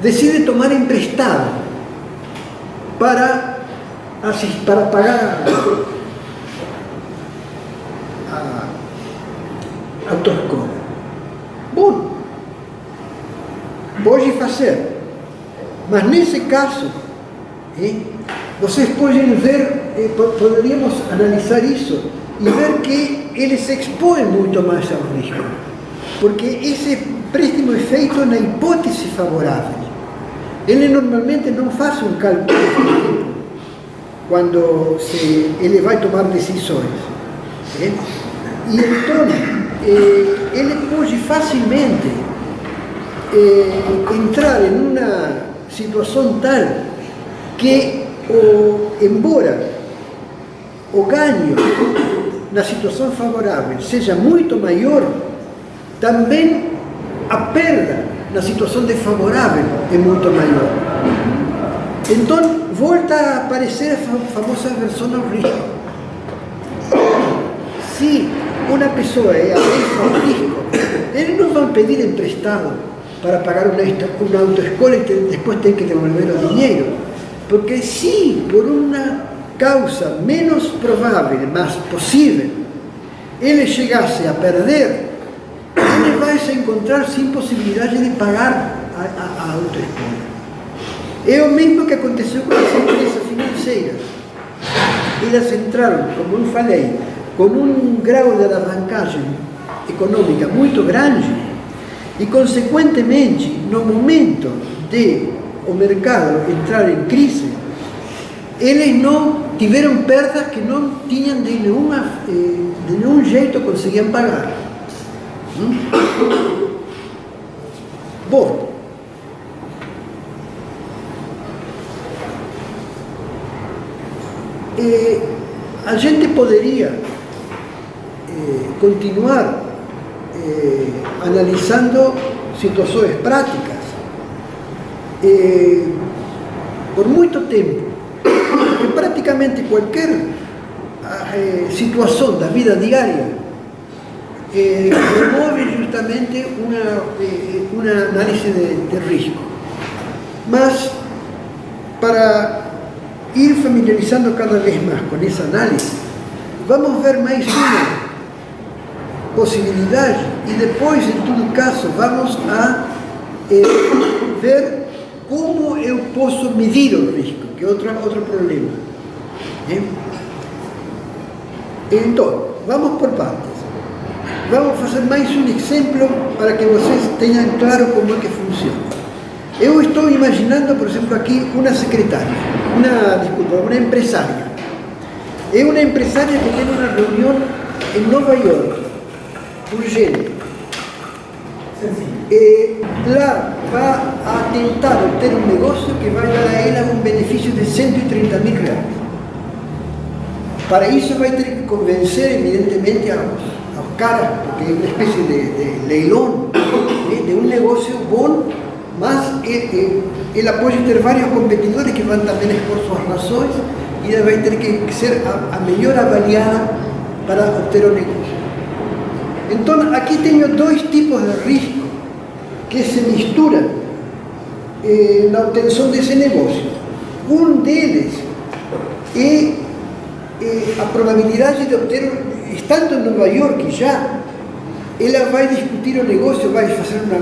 decide tomar emprestado para pagar a autoescola. Bom, pode fazer, mas nesse caso, vocês podem ver, poderíamos analisar isso e ver que ele se expõe muito mais ao risco, porque esse empréstimo é feito na hipótese favorável. Ele normalmente não faz um cálculo desse tipo quando ele vai tomar decisões. E então, ele pode facilmente entrar em uma situação tal que, embora o ganho na situação favorável seja muito maior, também a perda na situação desfavorável é muito maior. Então, volta a aparecer a famosa aversão ao risco. Se uma pessoa é aversa ao risco, eles não vão pedir emprestado para pagar uma autoescola e depois tem que devolver o dinheiro. Porque se por uma causa menos provável, mas possível, ele chegasse a perder, ele vai se encontrar sem possibilidade de pagar a autoescola. É o mesmo que aconteceu com as empresas financeiras. Elas entraram, como eu falei, com um grau de alavancagem econômica muito grande e, consequentemente, no momento de o mercado entrar em crise, eles não tiveram perdas que não tinham de nenhum jeito conseguiam pagar. Bom, a gente poderia continuar analizando situações práticas por muito tempo, porque praticamente qualquer situação da vida diária promove justamente uma análise de risco. Mas, para ir familiarizando cada vez mais com essa análise, vamos ver mais uma possibilidade e depois, em todo caso, vamos a ver como eu posso medir o risco, que é outro problema. Então, vamos por partes. Vamos fazer mais um exemplo para que vocês tenham claro como é que funciona. Eu estou imaginando, por exemplo, aqui uma secretária, uma empresária. É uma empresária que tem uma reunião em Nova York, urgente. Lá vai a tentar obter um negócio que vai dar a ela um benefício de 130 mil reais. Para isso vai ter que convencer, evidentemente, aos caras, porque é uma espécie de leilão, de um negócio bom, mas ela pode ter vários competidores que vão também expor suas razões e ela vai ter que ser a melhor avaliada para obter o negócio. Então, aqui tenho dois tipos de risco que se misturam na obtenção desse negócio. Um deles é a probabilidade de obter, estando em Nova York já, ela vai discutir o negócio, vai fazer uma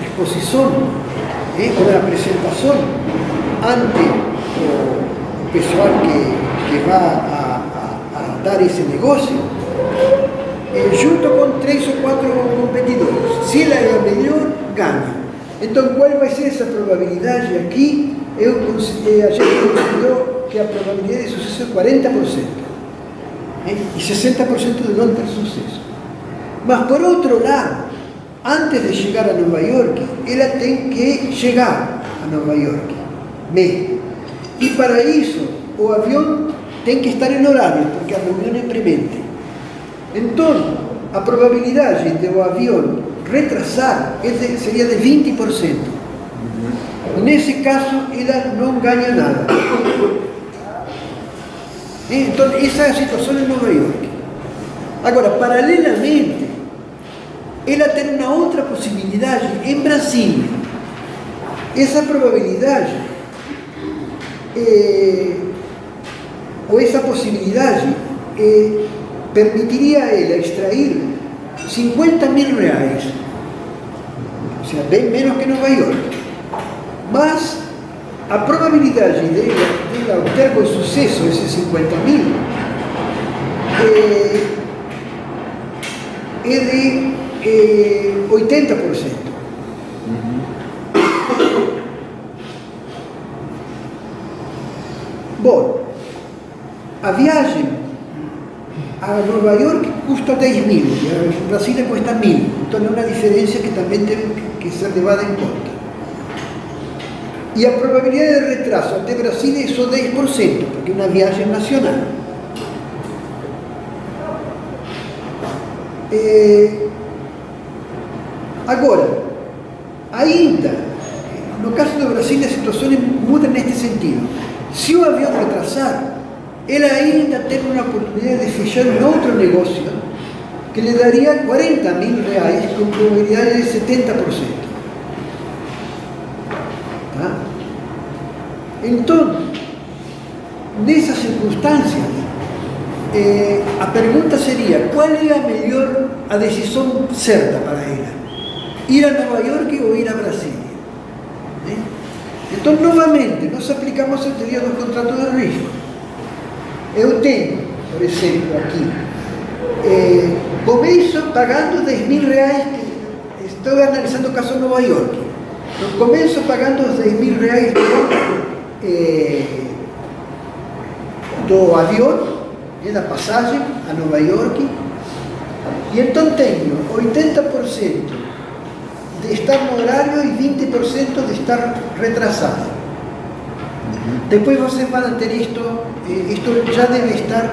exposição, uma apresentação ante o pessoal que vai a dar esse negócio, junto com 3 ou 4 competidores. Se ela é a melhor, ganha. Então, qual vai ser essa probabilidade aqui? A gente considerou que a probabilidade de sucesso é 40%, e 60% de não ter sucesso. Mas, por outro lado, antes de chegar a Nova York, ela tem que chegar a Nova York mesmo. E para isso, o avião tem que estar em horário, porque a reunião é premente. Então, a probabilidade de o avião retrasar seria de 20%. Nesse caso, ela não ganha nada. Então, essa é a situação em Nova York. Agora, paralelamente, ela tem uma outra possibilidade em Brasília. Essa probabilidade, ou essa possibilidade, permitiria a ela extrair 50 mil reais, ou seja, bem menos que Nova York. Mas a probabilidade dela obter com sucesso esses 50 mil é de 80%. Bom, a viagem a Nova York custa 10 mil, e a Brasília custa 1.000. Então é uma diferença que também tem que ser levada em conta. E a probabilidade de retraso até Brasília é só 10%, porque é uma viagem nacional. Agora, ainda, no caso do Brasil, a situação muda neste sentido. Se o avião retrasar, ela ainda tem uma oportunidade de fechar um outro negócio que lhe daria 40 mil reais com probabilidade de 70%. Tá? Então, nessas circunstâncias, a pergunta seria: qual é a decisão certa para ela? Ir a Nova York ou ir a Brasília? Então, novamente, nós aplicamos a teoria do contrato de risco. Eu tenho, por exemplo, aqui, começo pagando 10 mil reais, estou analisando o caso Nova York. Então, começo pagando os 10 mil reais do avião, da passagem a Nova York, e então tenho 80% de estar no horário e 20% de estar retrasado. Depois vocês vão ter isto já deve estar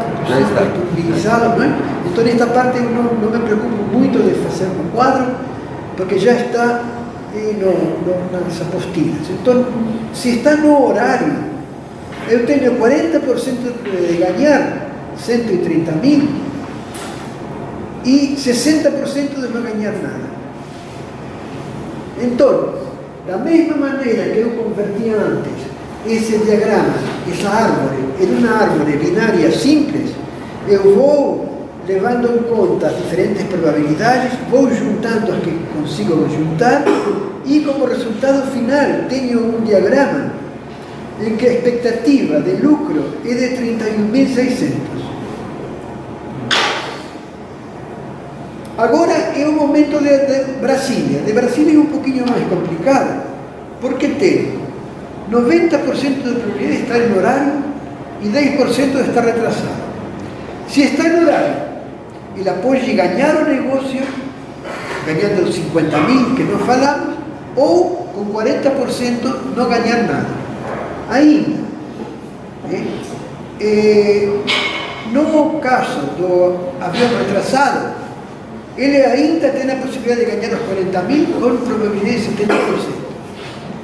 utilizado, não é? Então nesta parte eu não me preocupo muito de fazer um quadro, porque já está nas apostilas. Então, se está no horário, eu tenho 40% de ganhar 130 mil e 60% de não ganhar nada. Então, da mesma maneira que eu converti antes esse diagrama, essa árvore, em uma árvore binária simples, eu vou levando em conta as diferentes probabilidades, vou juntando as que consigo juntar e como resultado final tenho um diagrama em que a expectativa de lucro é de 31.600. Agora é o momento de Brasília. De Brasília é um pouquinho mais complicado, porque tem 90% de probabilidade de estar em horário e 10% de estar retrasado. Se está em horário, ela pode ganhar o negócio, ganhando 50.000 que não falamos, ou com 40% não ganhar nada. Ainda, no caso do avião retrasado, ele ainda tem a possibilidade de ganhar os 40.000 com probabilidade de 70%.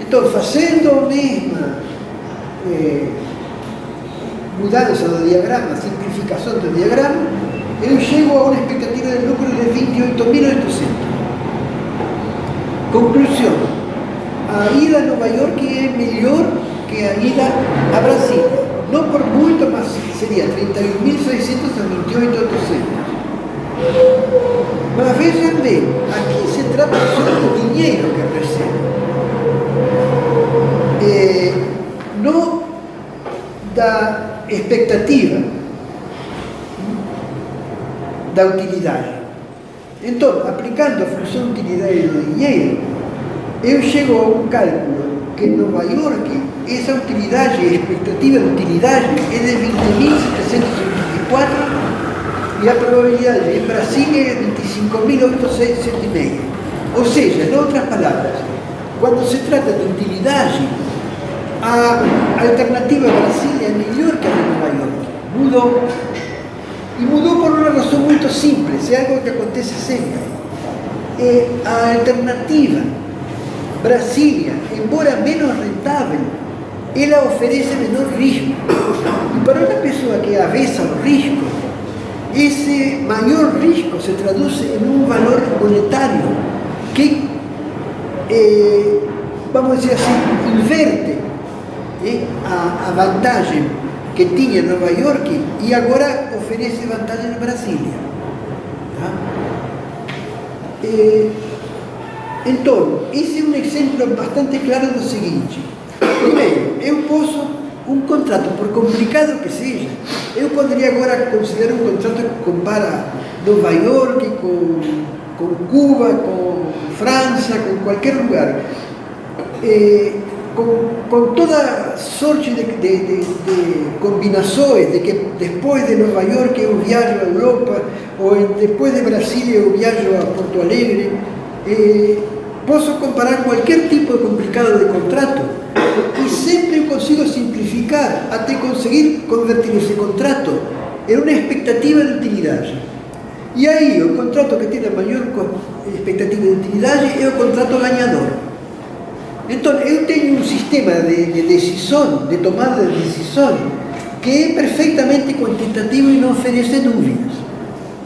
Então, fazendo a mesma mudança do diagrama, simplificação do diagrama, eu chego a uma expectativa de lucro de 28.800. Conclusão: a ida a Nova York é melhor que a ida a Brasília. Não por muito, mas seria 31.600 a 28.800. Mas vejam bem, aqui se trata só do dinheiro que recebe. Não da expectativa da utilidade. Então, aplicando a função de utilidade do dinheiro, eu chego a um cálculo que em Nova York essa utilidade, a expectativa de utilidade é de 20.784 e a probabilidade em Brasília é de 25.807,5. Ou seja, em outras palavras, quando se trata de utilidade, a alternativa Brasília é melhor que a de Nova York. Mudou. E mudou por uma razão muito simples, é algo que acontece sempre. A alternativa Brasília, embora menos rentável, ela oferece menor risco. E para uma pessoa que é avessa ao risco, esse maior risco se traduz em um valor monetário que, vamos dizer assim, inverte a vantagem que tinha em Nova York e agora oferece vantagem em Brasília. Tá? Então, esse é um exemplo bastante claro do seguinte. Primeiro, eu posso, um contrato, por complicado que seja, eu poderia agora considerar um contrato que compara Nova York com Cuba, com França, com qualquer lugar. Com toda sorte de combinações, de que depois de Nova York eu viajo à Europa, ou depois de Brasília eu viajo a Porto Alegre, posso comparar qualquer tipo de complicado de contrato e sempre eu consigo simplificar até conseguir convertir esse contrato em uma expectativa de utilidade. E aí o contrato que tem a maior expectativa de utilidade é o contrato ganhador. Então, eu tenho um sistema de decisão, de tomada de decisão, que é perfeitamente quantitativo e não oferece dúvidas.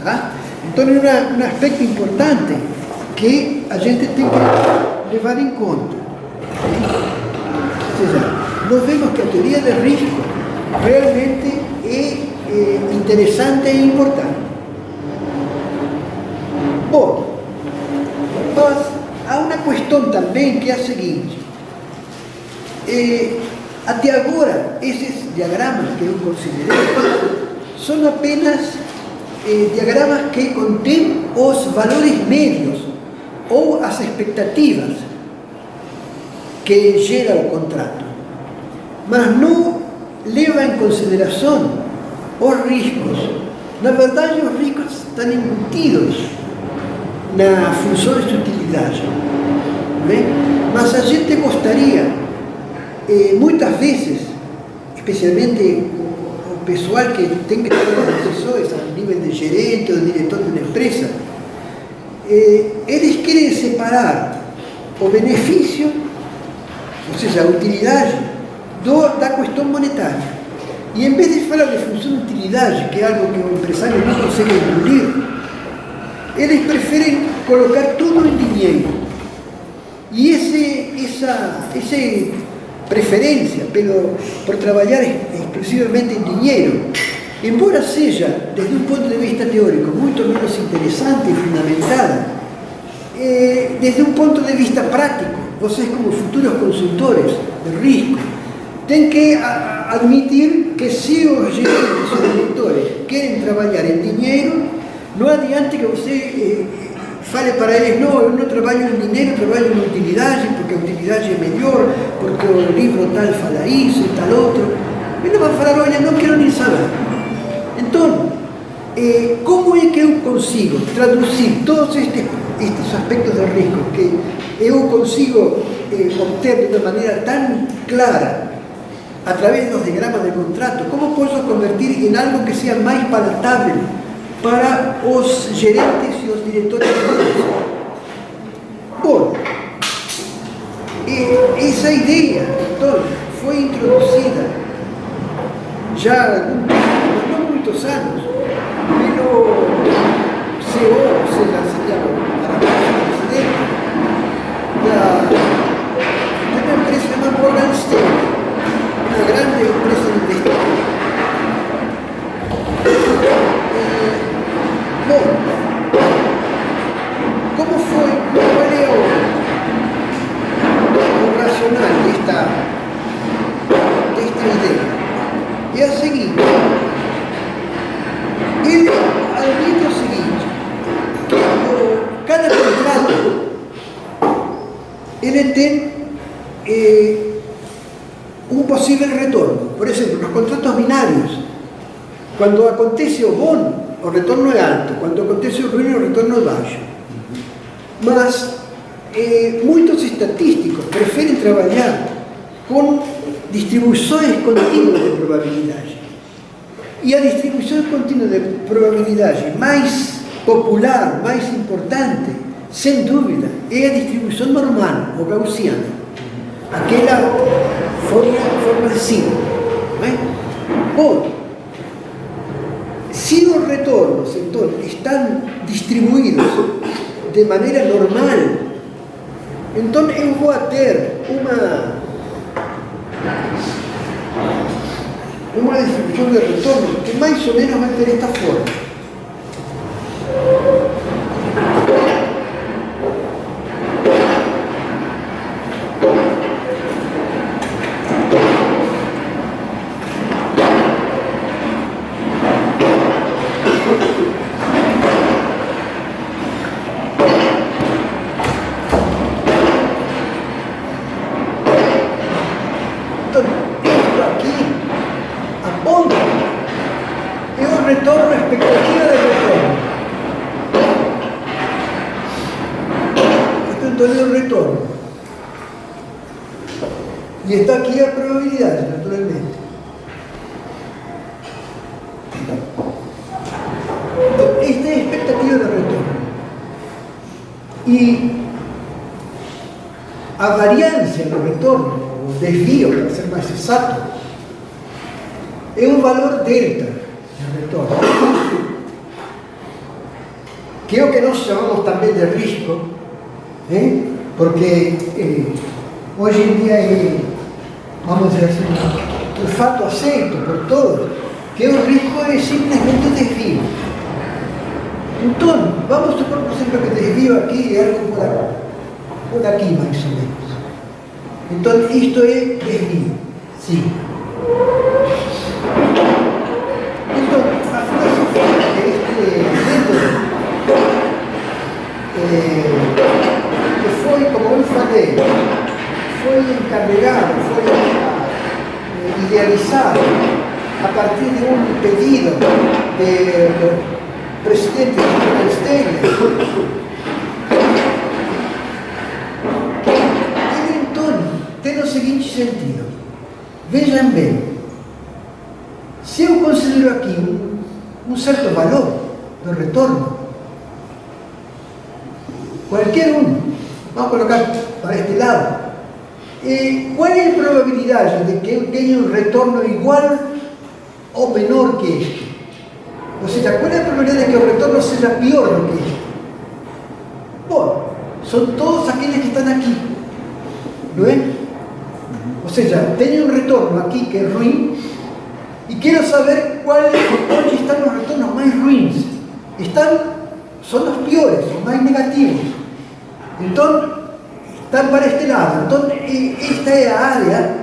Tá? Então, é um aspecto importante que a gente tem que levar em conta. Ou seja, nós vemos que a teoria de risco realmente é interessante e importante. Bom, mas há uma questão também que é a seguinte. Até agora, esses diagramas que eu considerei são apenas diagramas que contêm os valores médios ou as expectativas que gera o contrato, mas não leva em consideração os riscos. Na verdade, os riscos estão embutidos nas funções de utilidade. Mas a gente gostaria, muitas vezes, especialmente o pessoal que tem que ter assessores a nível de gerente ou de diretor de uma empresa, eles querem separar o benefício, ou seja, a utilidade, da questão monetária. E em vez de falar de função de utilidade, que é algo que o empresário não consegue engolir, eles preferem colocar tudo em dinheiro. E essa preferência por trabalhar exclusivamente em dinheiro, embora seja, desde um ponto de vista teórico, muito menos interessante e fundamentada, desde um ponto de vista prático, vocês como futuros consultores de risco, têm que admitir que se os gerentes e os diretores querem trabalhar em dinheiro, não adianta que você fale para eles, não, eu não trabalho em dinheiro, trabalho em utilidade, porque a utilidade é melhor, porque o livro tal fala isso e tal outro. Ele vai falar, olha, não quero nem saber. Então, como é que eu consigo traduzir todos estes aspectos de risco que eu consigo obter de uma maneira tão clara a través dos diagramas de contrato? Como posso convertir em algo que seja mais palatável para os gerentes e os diretores de empresas? Bom, essa ideia, então, foi introduzida já há algum tempo, não muitos anos, pelo CEO, ou seja, seria o presidente de uma empresa chamada Morgan Stanley, uma grande empresa de investimento. Bom, como foi, qual é o racional desta ideia? É a seguinte: ele admite o seguinte, que cada contrato ele tem um possível retorno. Por exemplo, nos contratos binários, quando acontece o bom, o retorno é alto, quando acontece o ruim, o retorno é baixo. Mas muitos estatísticos preferem trabalhar com distribuições contínuas de probabilidade. E a distribuição contínua de probabilidade mais popular, mais importante, sem dúvida, é a distribuição normal, ou gaussiana. Aquela forma de símbolo. Bom, se os retornos, então, estão distribuídos de maneira normal, então eu vou ter uma distribuição de retorno que mais ou menos vai ter esta forma. E está aqui a probabilidade, naturalmente. Então, esta é a expectativa de retorno. E a variância no retorno, o desvio, para ser mais exato, é o valor delta de retorno, que é o que nós chamamos também de risco, porque hoje em dia vamos dizer assim, o fato aceito por todos, que o risco é simplesmente o desvio. Então, vamos supor, por exemplo, que o desvio aqui é algo por aqui, mais ou menos. Então, isto é desvio, sim. Então, a filosofia de este método, que foi, como eu falei, foi encarregado, foi idealizado a partir de um pedido do presidente Morgan Stanley. Ele então tem o seguinte sentido: vejam bem, se eu considero aqui um certo valor do retorno, qualquer vamos colocar para este lado, qual é a probabilidade de que eu tenha um retorno igual ou menor que este? Ou seja, qual é a probabilidade de que o retorno seja pior do que este? Bom, são todos aqueles que estão aqui, não é? Ou seja, tenho um retorno aqui que é ruim e quero saber onde estão os retornos mais ruins. São os piores, os mais negativos. Então, estão para este lado. Então, esta é a área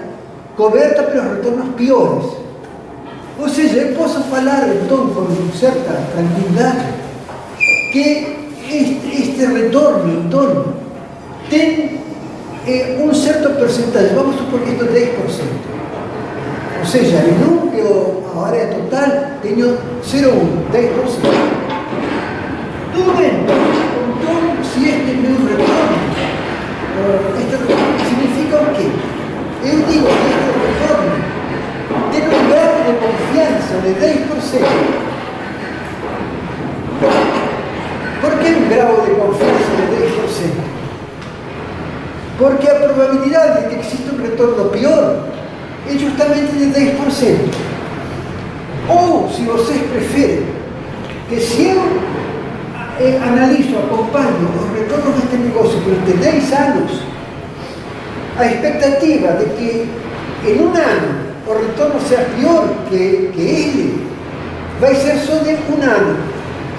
coberta pelos retornos piores. Ou seja, eu posso falar, então, com certa tranquilidade, que este retorno, então, tem um certo percentagem, vamos supor que isto é 10%. Ou seja, em a área total, tenho 0,1, 10%. Tudo bem, então, se este é meu retorno, significa o quê? Eu digo que este retorno tem um grau de confiança de 10%. Por que um grau de confiança de 10%? Porque a probabilidade de que exista um retorno pior é justamente de 10%. Ou, se vocês preferem, que se eu analiso, acompanho os retornos deste negócio durante 10 anos, a expectativa de que em um ano o retorno seja pior que ele, vai ser só de um ano.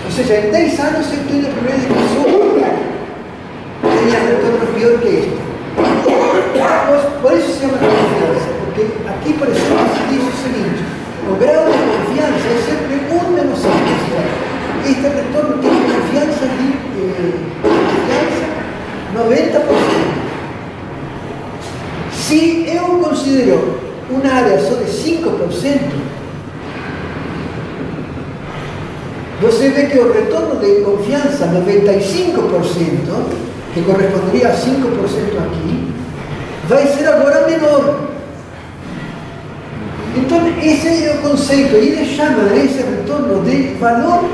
Ou seja, em 10 anos eu tenho a probabilidade de que só um ano tenha retorno pior que este. Por isso se chama confiança, porque aqui, por exemplo, se diz o seguinte: o grau de confiança é sempre 1 menos 5. Este retorno tem confiança de 90%. Se eu considero uma área só de 5%, você vê que o retorno de confiança, 95%, que corresponderia a 5% aqui, vai ser agora menor. Então, esse é o conceito. Ele chama esse retorno de valor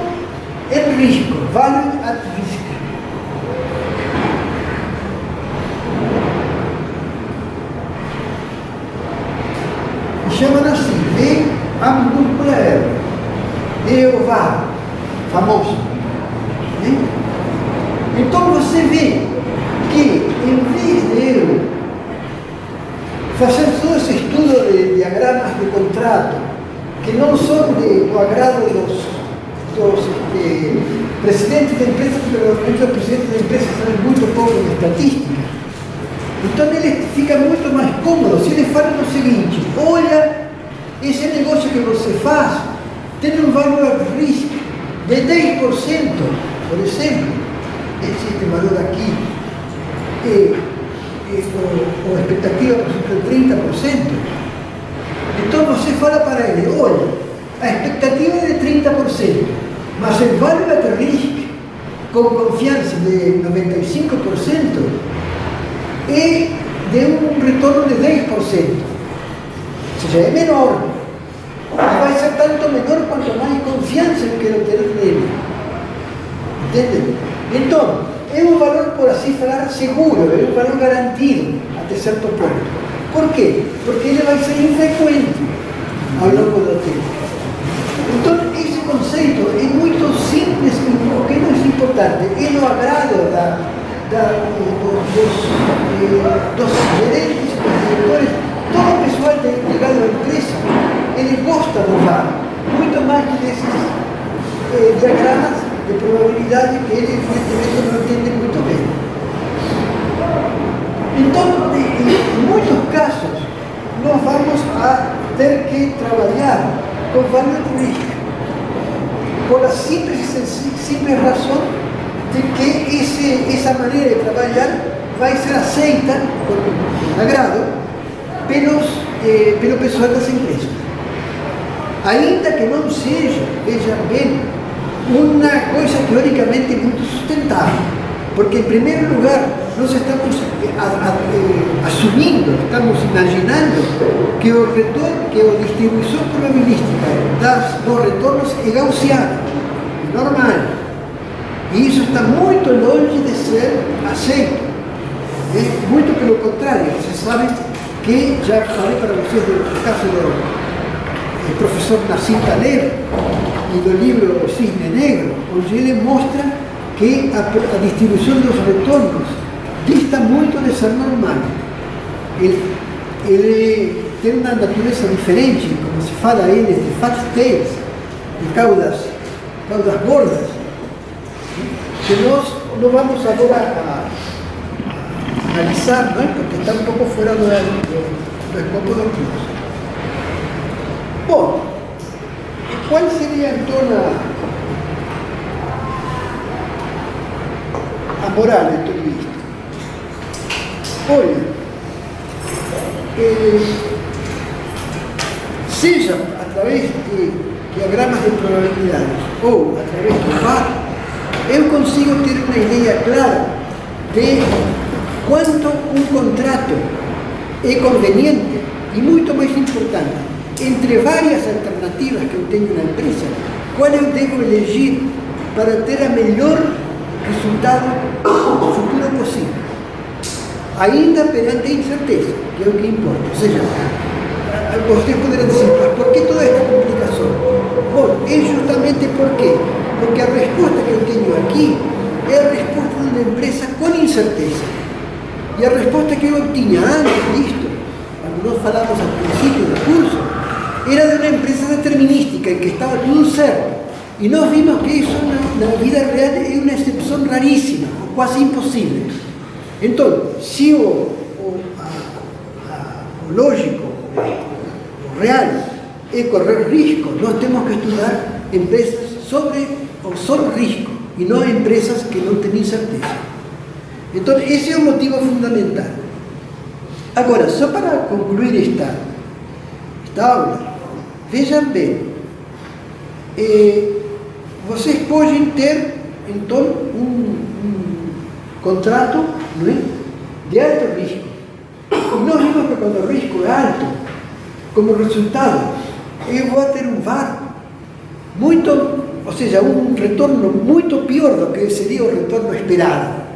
em risco, value at risk. E chamam assim, V A minúscula R. É o VAR, famoso. Então você vê que, em vez de eu fazer todo esse estudo de diagramas de contrato, que não são do agrado dos presidentes de empresas, porque normalmente os presidentes de empresas sabem muito pouco de estatística, então ele fica muito mais cômodo se ele fala o seguinte: olha, esse negócio que você faz tem um valor de risco de 10%, por exemplo. Existe valor aqui, com expectativa, por exemplo, de 30%. Então você fala para ele: olha, a expectativa é de 30%, mas o value at risk, com confiança de 95%, é de um retorno de 10%. Ou seja, é menor. Mas vai ser tanto menor quanto mais confiança eu quero ter nele. Entende? Então, é um valor, por assim falar, seguro, é um valor garantido até certo ponto. Por quê? Porque ele vai ser infrequente ao longo do tempo. Então, esse conceito é muito simples, o que é mais importante é no agrado dos gerentes, dos diretores, todo o pessoal ligado à empresa, ele gosta do VAR, muito mais que desses diagramas de probabilidade que ele, evidentemente, não entende muito bem. Então, em muitos casos, nós vamos a ter que trabalhar com value at risk, por a simples razão de que essa maneira de trabalhar vai ser aceita, com agrado, pelo pessoal das empresas. Ainda que não seja, vejam bem, uma coisa teoricamente muito sustentável. Porque en primer lugar, nós estamos asumindo, estamos imaginando que a distribuição probabilística dos retornos é gaussiana, é normal. E isso está muito longe de ser aceito. Muito pelo contrário, vocês sabem que, já falei para vocês do caso do professor Nassim Taleb e do livro O Cisne Negro, onde ele mostra que a distribuição dos retornos dista muito de ser normal. Ele tem uma natureza diferente, como se fala aí, de fat tails, de caudas gordas, que nós não vamos agora a analisar, não é? Porque está um pouco fora do escopo do curso. Bom, qual seria então a moral de tudo isto? Olha, seja através de diagramas de probabilidades ou através do VAR, eu consigo ter uma ideia clara de quanto um contrato é conveniente e, muito mais importante, entre várias alternativas que eu tenho na empresa, qual eu devo elegir para ter a melhor resultado futuro possível, ainda perante a incerteza, que é o que importa. Ou seja, vocês poderão dizer, mas por que toda esta complicação? Bom, é justamente porque a resposta que eu tenho aqui é a resposta de uma empresa com incerteza. E a resposta que eu tinha antes disto, quando nós falamos ao princípio do curso, era de uma empresa determinística, em que estava tudo certo. E nós vimos que isso na vida real é uma exceção raríssima, ou quase impossível. Então, se o lógico, o real, é correr risco, nós temos que estudar empresas sobre o só risco, e não empresas que não têm incerteza. Então, esse é o motivo fundamental. Agora, só para concluir esta aula, vejam bem, vocês podem ter, então, um contrato, não é, de alto risco. E nós vimos que quando o risco é alto, como resultado, eu vou ter um VAR muito, ou seja, um retorno muito pior do que seria o retorno esperado.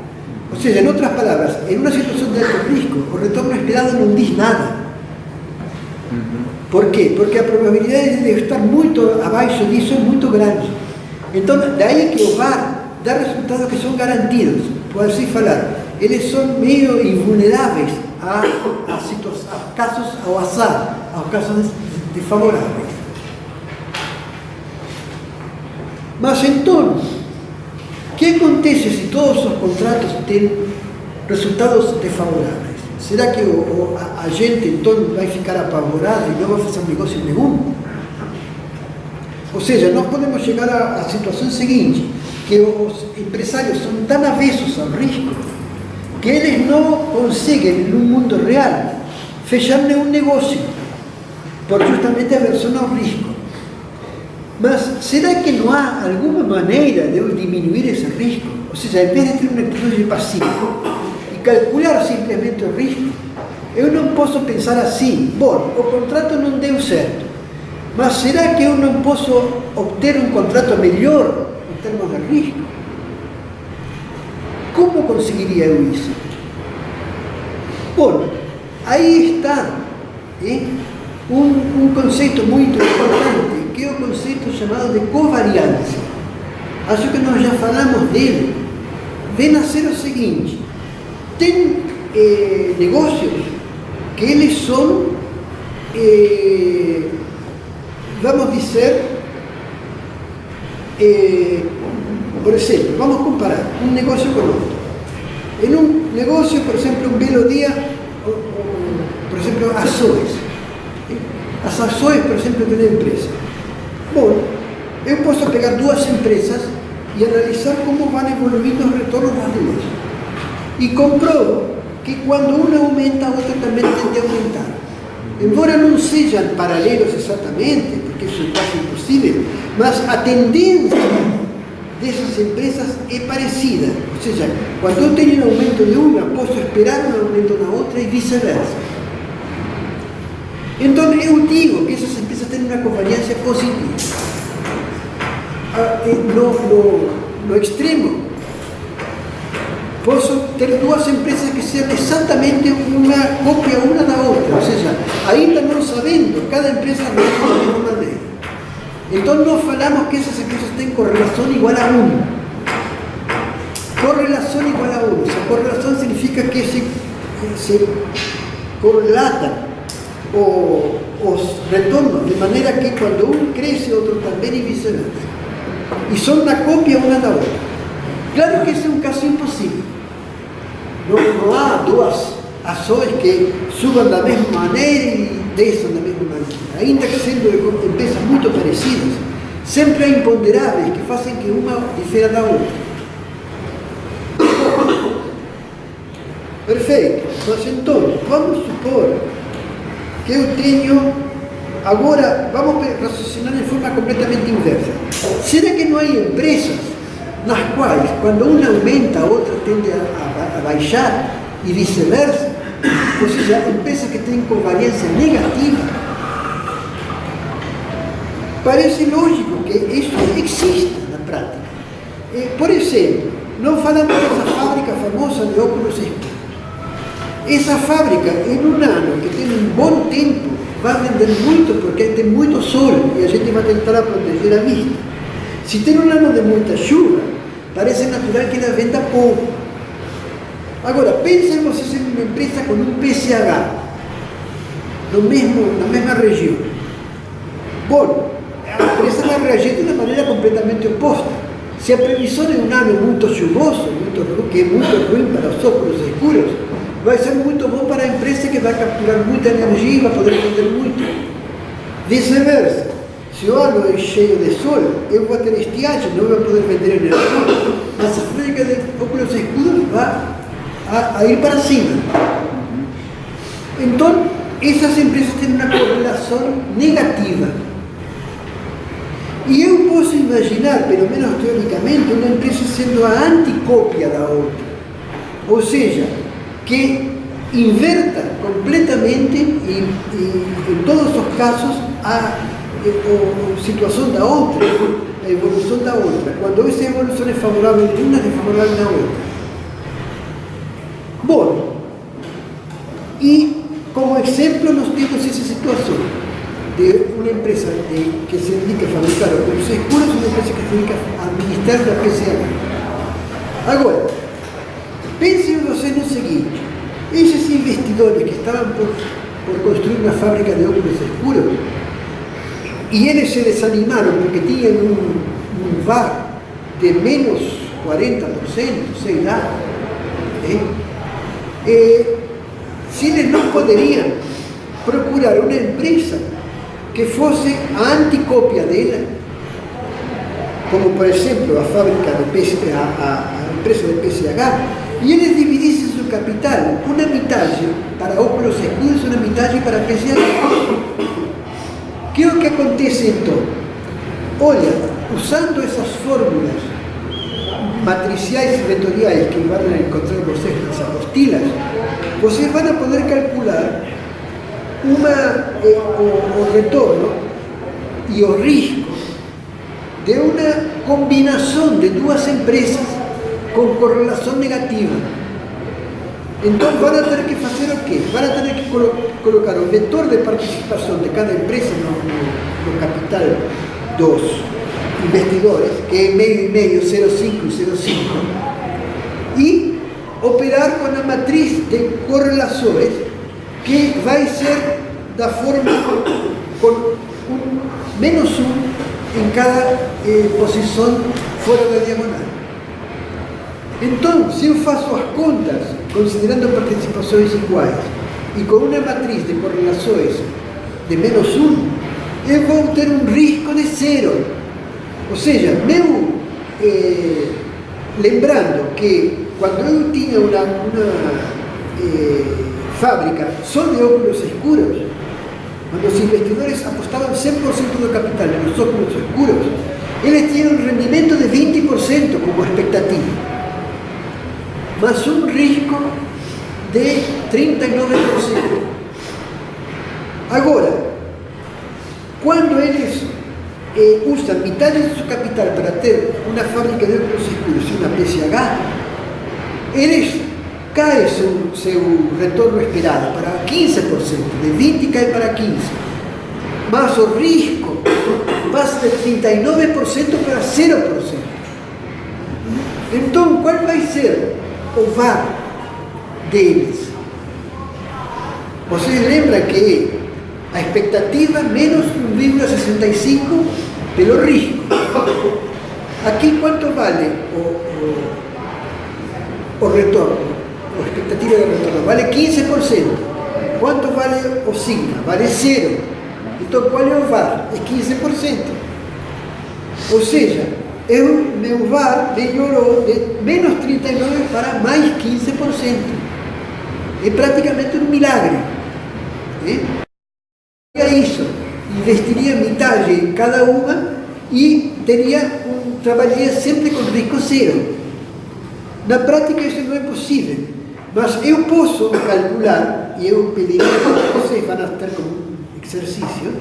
Ou seja, em outras palavras, em uma situação de alto risco, o retorno esperado não diz nada. Por quê? Porque a probabilidade de estar muito abaixo disso é muito grande. Então, daí que o VAR dá resultados que são garantidos. Pode se falar, eles são meio invulneráveis a casos ao azar, aos casos desfavoráveis. Mas então, o que acontece se todos os contratos têm resultados desfavoráveis? Será que a gente então vai ficar apavorada e não vai fazer um negócio nenhum? Ou seja, nós podemos chegar à situação seguinte, que os empresários são tão avessos ao risco que eles não conseguem, no mundo real, fechar nenhum negócio, por justamente aversão ao risco. Mas será que não há alguma maneira de eu diminuir esse risco? Ou seja, em vez de ter uma atitude passiva e calcular simplesmente o risco, eu não posso pensar assim, bom, o contrato não deu certo, mas será que eu não posso obter um contrato melhor em termos de risco? Como conseguiria eu isso? Bom, aí está um conceito muito importante, que é o conceito chamado de covariância. Acho que nós já falamos dele. Vem a ser o seguinte: tem negócios que eles são, vamos dizer, por exemplo, vamos comparar um negócio com outro. Em um negócio, por exemplo, um belo dia, por exemplo, ações. As ações, por exemplo, de uma empresa. Bom, eu posso pegar duas empresas e analisar como vão evoluindo os retornos das duas. E comprovo que quando uma aumenta, a outra também tende a aumentar. Embora não sejam paralelos exatamente, porque isso é quase impossível, mas a tendência dessas empresas é parecida. Ou seja, quando eu tenho um aumento de uma, posso esperar um aumento na outra e vice-versa. Então, eu digo que essas empresas têm uma covariância positiva. No extremo, posso ter duas empresas que sejam exatamente uma cópia uma da outra, ou seja, ainda não sabendo, cada empresa reage da mesma maneira. Então, nós falamos que essas empresas têm correlação igual a 1. Correlação igual a 1. Essa correlação significa que se correlatam os retornos, de maneira que quando um cresce, o outro também e vice-versa. E são uma cópia uma da outra. Claro que esse é um caso impossível. Não há duas ações que subam da mesma maneira e desçam da mesma maneira. Ainda que sendo empresas muito parecidas, sempre há imponderáveis que fazem que uma difera da outra. Perfeito. Mas então, vamos supor que eu tenho... Agora, vamos raciocinar de forma completamente inversa. Será que não há empresas nas quais, quando uma aumenta, a outra tende a baixar e vice-versa? Ou seja, empresas que têm covariância negativa? Parece lógico que isso existe na prática. Por exemplo, nós falamos dessa fábrica famosa de óculos escuros. Essa fábrica, em um ano que tem um bom tempo, vai vender muito porque tem muito sol e a gente vai tentar proteger a vista. Se tem um ano de muita chuva, parece natural que ela venda pouco. Agora, pensem vocês em uma empresa com um PCH na mesma região. Bom, a empresa vai reagir de uma maneira completamente oposta. Se a previsão é um ano muito chuvoso, que é muito ruim para os óculos escuros, vai ser muito bom para a empresa que vai capturar muita energia e vai poder vender muito. Vice-versa, se o ano é cheio de sol, eu vou ter estiagem, não vou poder vender energia, mas a fábrica de óculos escuros vai a ir para cima. Então, essas empresas têm uma correlação negativa. E eu posso imaginar, pelo menos teoricamente, uma empresa sendo a anticópia da outra. Ou seja, que inverta completamente e em todos os casos a situação da outra, a evolução da outra. Quando essa evolução é favorável de uma, é desfavorável da outra. Bom, e como exemplo nós temos essa situação de uma empresa que se dedica a fabricar óculos escuros e uma empresa que se dedica a administrar da PCH. Agora, pensem vocês no seguinte: esses investidores que estavam por construir uma fábrica de óculos escuros e eles se desanimaram porque tinham um VAR de menos 40%, sei lá, se eles não poderiam procurar uma empresa que fosse a anticópia dela, como por exemplo a fábrica de a empresa de PCH, e eles dividissem seu capital, uma metade para óculos escuros e uma metade para PCH. Que é o que acontece então? Olha, usando essas fórmulas matriciais e vetoriais que vão encontrar vocês nas apostilas, vocês vão poder calcular o retorno e o risco de uma combinação de duas empresas com correlação negativa. Então vão ter que fazer o quê? Vão ter que colocar o vetor de participação de cada empresa no capital dos investidores, que é meio e meio, 0,5 e 0,5, e operar com a matriz de correlações que vai ser da forma com menos 1 em cada posição fora da diagonal. Então, se eu faço as contas, considerando participações iguais, e com uma matriz de correlações de menos 1, eu vou ter um risco de 0. Ou seja, lembrando que quando eu tinha uma fábrica só de óculos escuros, quando os investidores apostavam 100% do capital nos óculos escuros, Eles tienen un rendimiento de 20% como expectativa, más un risco de 39%. Ahora, cuando ellos usan mitad de su capital para tener una fábrica de óculos escuros y una PSH, eles cae su retorno esperado para 15%, de 20 cae para 15%, más o risco passa de 39% para 0%. Então, qual vai ser o VAR deles? Vocês lembram que a expectativa menos 1,65 pelo risco. Aqui quanto vale o retorno? A expectativa de retorno vale 15%. Quanto vale o sigma? Vale 0. Então qual é o VAR? É 15%. Ou seja, meu VAR melhorou de menos 39 para mais 15%. É praticamente um milagre. Isso, investiria metade em cada uma e trabalharia sempre com risco zero. Na prática isso não é possível, mas eu posso calcular, e eu pediria que vocês vão ter como exercício,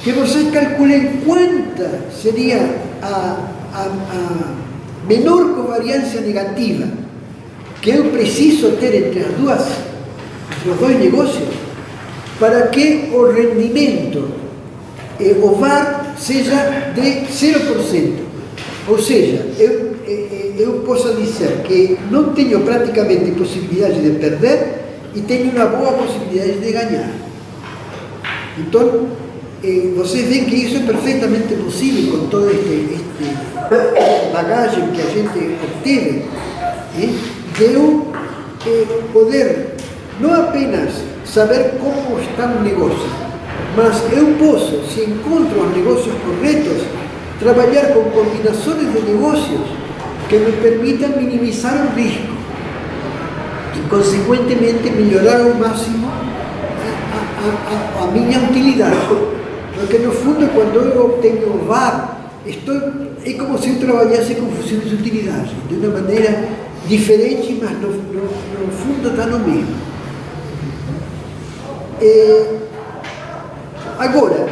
que vocês calculem quanta seria a menor covariância negativa que eu preciso ter entre os dois negócios, para que o rendimento, o VAR, seja de 0%. Ou seja, eu posso dizer que não tenho praticamente possibilidade de perder e tenho uma boa possibilidade de ganhar. Então, vocês veem que isso é perfeitamente possível com toda esta bagagem que a gente obteve, de eu poder não apenas saber como está o negócio, mas eu posso, se encontro os negócios corretos, trabalhar com combinações de negócios que me permitam minimizar o risco e, consequentemente, melhorar ao máximo a minha utilidade. Porque, no fundo, quando eu obtenho o VAR, é como se eu trabalhasse com funções de utilidade, de uma maneira diferente, mas no fundo está no mesmo. Agora,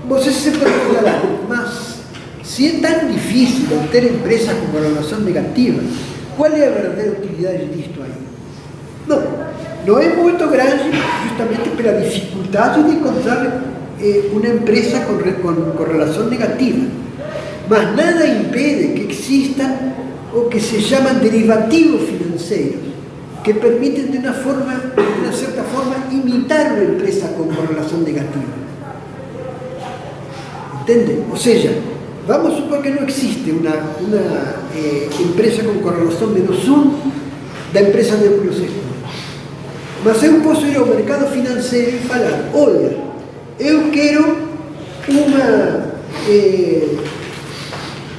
vocês se perguntarão, mas se é tão difícil ter empresas com correlação negativa, qual é a verdadeira utilidade disto aí? Não é muito grande, justamente pela dificuldade de encontrar uma empresa com correlação negativa. Mas nada impede que existam o que se chamam derivativos financeiros, que permitem de uma certa forma, imitar uma empresa com correlação negativa. Entende? Ou seja, vamos supor que não existe uma empresa com correlação menos 1 da empresa de óculos escuros. Mas eu posso ir ao mercado financeiro e falar, olha, eu quero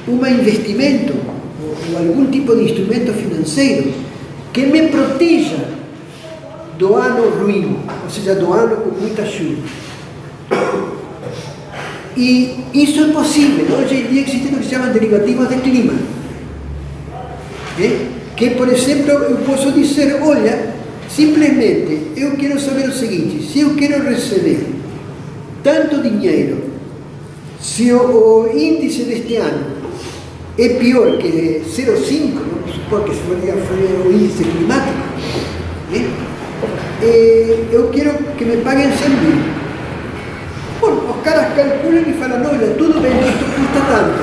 um investimento ou algum tipo de instrumento financeiro que me proteja do ano ruim, ou seja, do ano com muita chuva. E isso é possível. Hoje em dia existem o que se chama derivativos de clima. Que, por exemplo, eu posso dizer, olha, simplesmente, eu quero saber o seguinte, se eu quero receber tanto dinheiro, se o índice deste ano é pior que 0,5, vamos supor que foi o índice climático, eu quero que me paguem 100 mil. Bom, os caras calculam e falam, olha, tudo bem, isto custa tanto.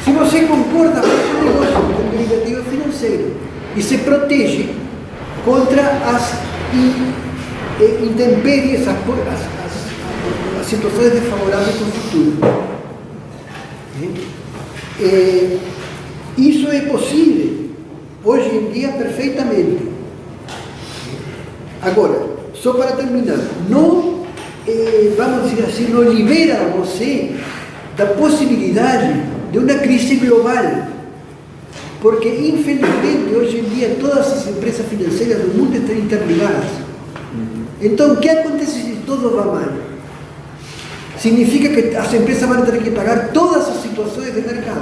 Se você concorda, faz um negócio com o derivativo financeiro e se protege contra as intempéries, as situações desfavoráveis no futuro. Isso é possível, hoje em dia, perfeitamente. Agora, só para terminar, não, vamos dizer assim, não libera você da possibilidade de uma crise global. Porque, infelizmente, hoje em dia, todas as empresas financeiras do mundo estão interligadas. Então, o que acontece se tudo vai mal? significa que las empresas van a tener que pagar todas esas situaciones de mercado.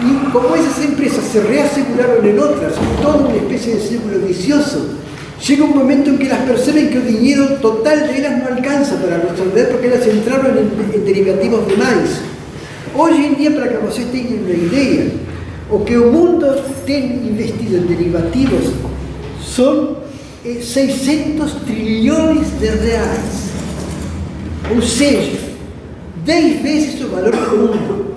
Y como esas empresas se reaseguraron en otras, toda una especie de círculo vicioso, llega un momento en que las perciben que el dinero total de ellas no alcanza para resolver porque ellas entraron en derivativos de maíz. Hoy en día, para que ustedes tengan una idea, o que el mundo esté investido en derivativos son 600 trillones de reais. Ou seja, 10 veces o valor do mundo.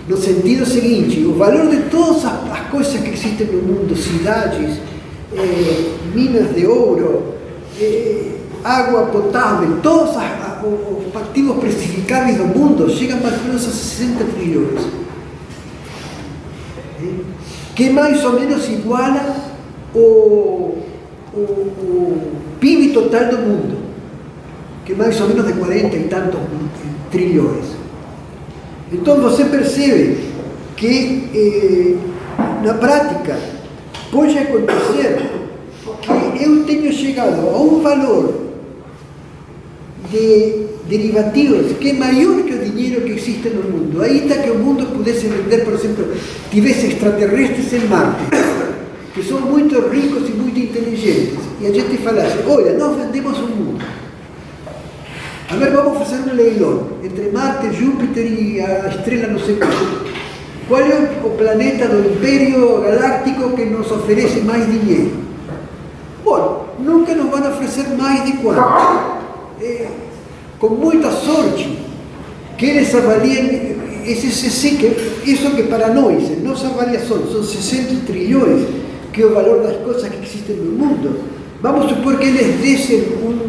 No sentido seguinte, o valor de todas as coisas que existem no mundo, cidades, minas de ouro, água potável, todos os ativos precificáveis do mundo chegam mais ou menos a 60 trilhões. Que mais ou menos iguala o PIB total do mundo, que é mais ou menos de 40 e tantos trilhões. Então você percebe que na prática pode acontecer que eu tenho chegado a um valor de derivativos que é maior que o dinheiro que existe no mundo. Aí está que o mundo pudesse vender, por exemplo, tivesse extraterrestres em Marte, que são muito ricos e muito inteligentes, e a gente falasse, olha, nós vendemos o mundo. A ver, vamos fazer um leilão entre Marte, Júpiter e a estrela não sei qual. Qual é o planeta do Império Galáctico que nos oferece mais dinheiro? Bom, nunca nos vão oferecer mais de quanto? Com muita sorte, que eles avaliem isso que para nós, nossa avaliação, são 60 trilhões, que é o valor das coisas que existem no mundo. Vamos supor que eles dessem um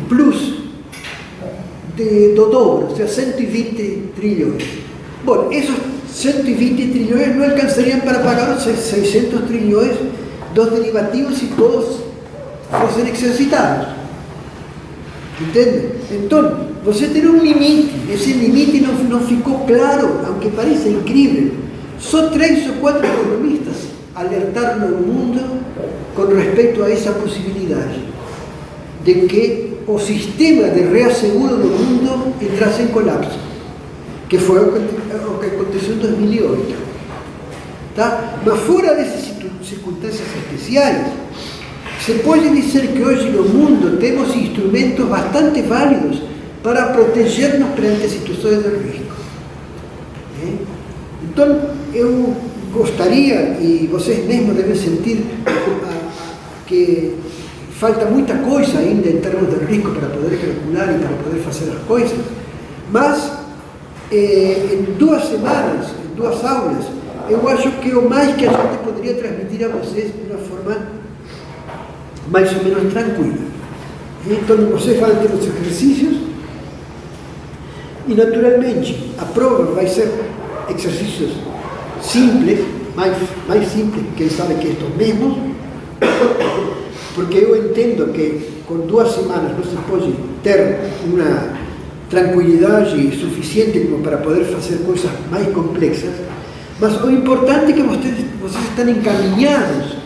plus do dobro, ou seja, 120 trilhões. Bom, esses 120 trilhões não alcançariam para pagar os 600 trilhões dos derivativos se todos fossem exercitados. Entende? Então, você tem um limite. Esse limite não ficou claro, aunque pareça incrível. Só 3 ou 4 economistas alertaram no mundo com respeito a essa possibilidade de que o sistema de reasseguro do mundo entrasse em colapso, que foi o que aconteceu em 2008. Tá? Mas fora dessas circunstâncias especiais, se pode dizer que hoje no mundo temos instrumentos bastante válidos para proteger-nos perante situações de risco. Então, eu gostaria, e vocês mesmos devem sentir, que falta muita coisa ainda em termos de risco para poder calcular e para poder fazer as coisas, mas em 2 semanas, em 2 aulas, eu acho que o mais que a gente poderia transmitir a vocês de uma forma mais ou menos tranquila. Então, vocês vão ter os exercícios e, naturalmente, a prova vai ser exercícios simples, mais simples, quem sabe que estes mesmos, porque eu entendo que com 2 semanas não se pode ter uma tranquilidade suficiente como para poder fazer coisas mais complexas, mas o importante é que vocês estão encaminhados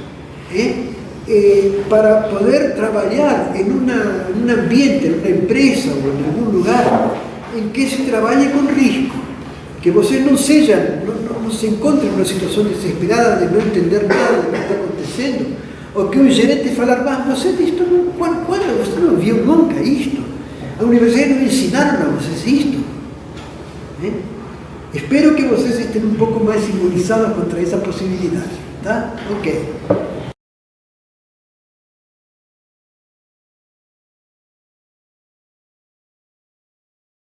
para poder trabalhar em um ambiente, em uma empresa ou em algum lugar em que se trabalhe com risco, que vocês não se encontrem numa situação desesperada de não entender nada do que está acontecendo, ou que um gerente falar, mas você isto quando você não viu nunca isto? A universidade não ensinaram a vocês isto? Espero que vocês estejam um pouco mais imunizados contra essa possibilidade, tá? Ok.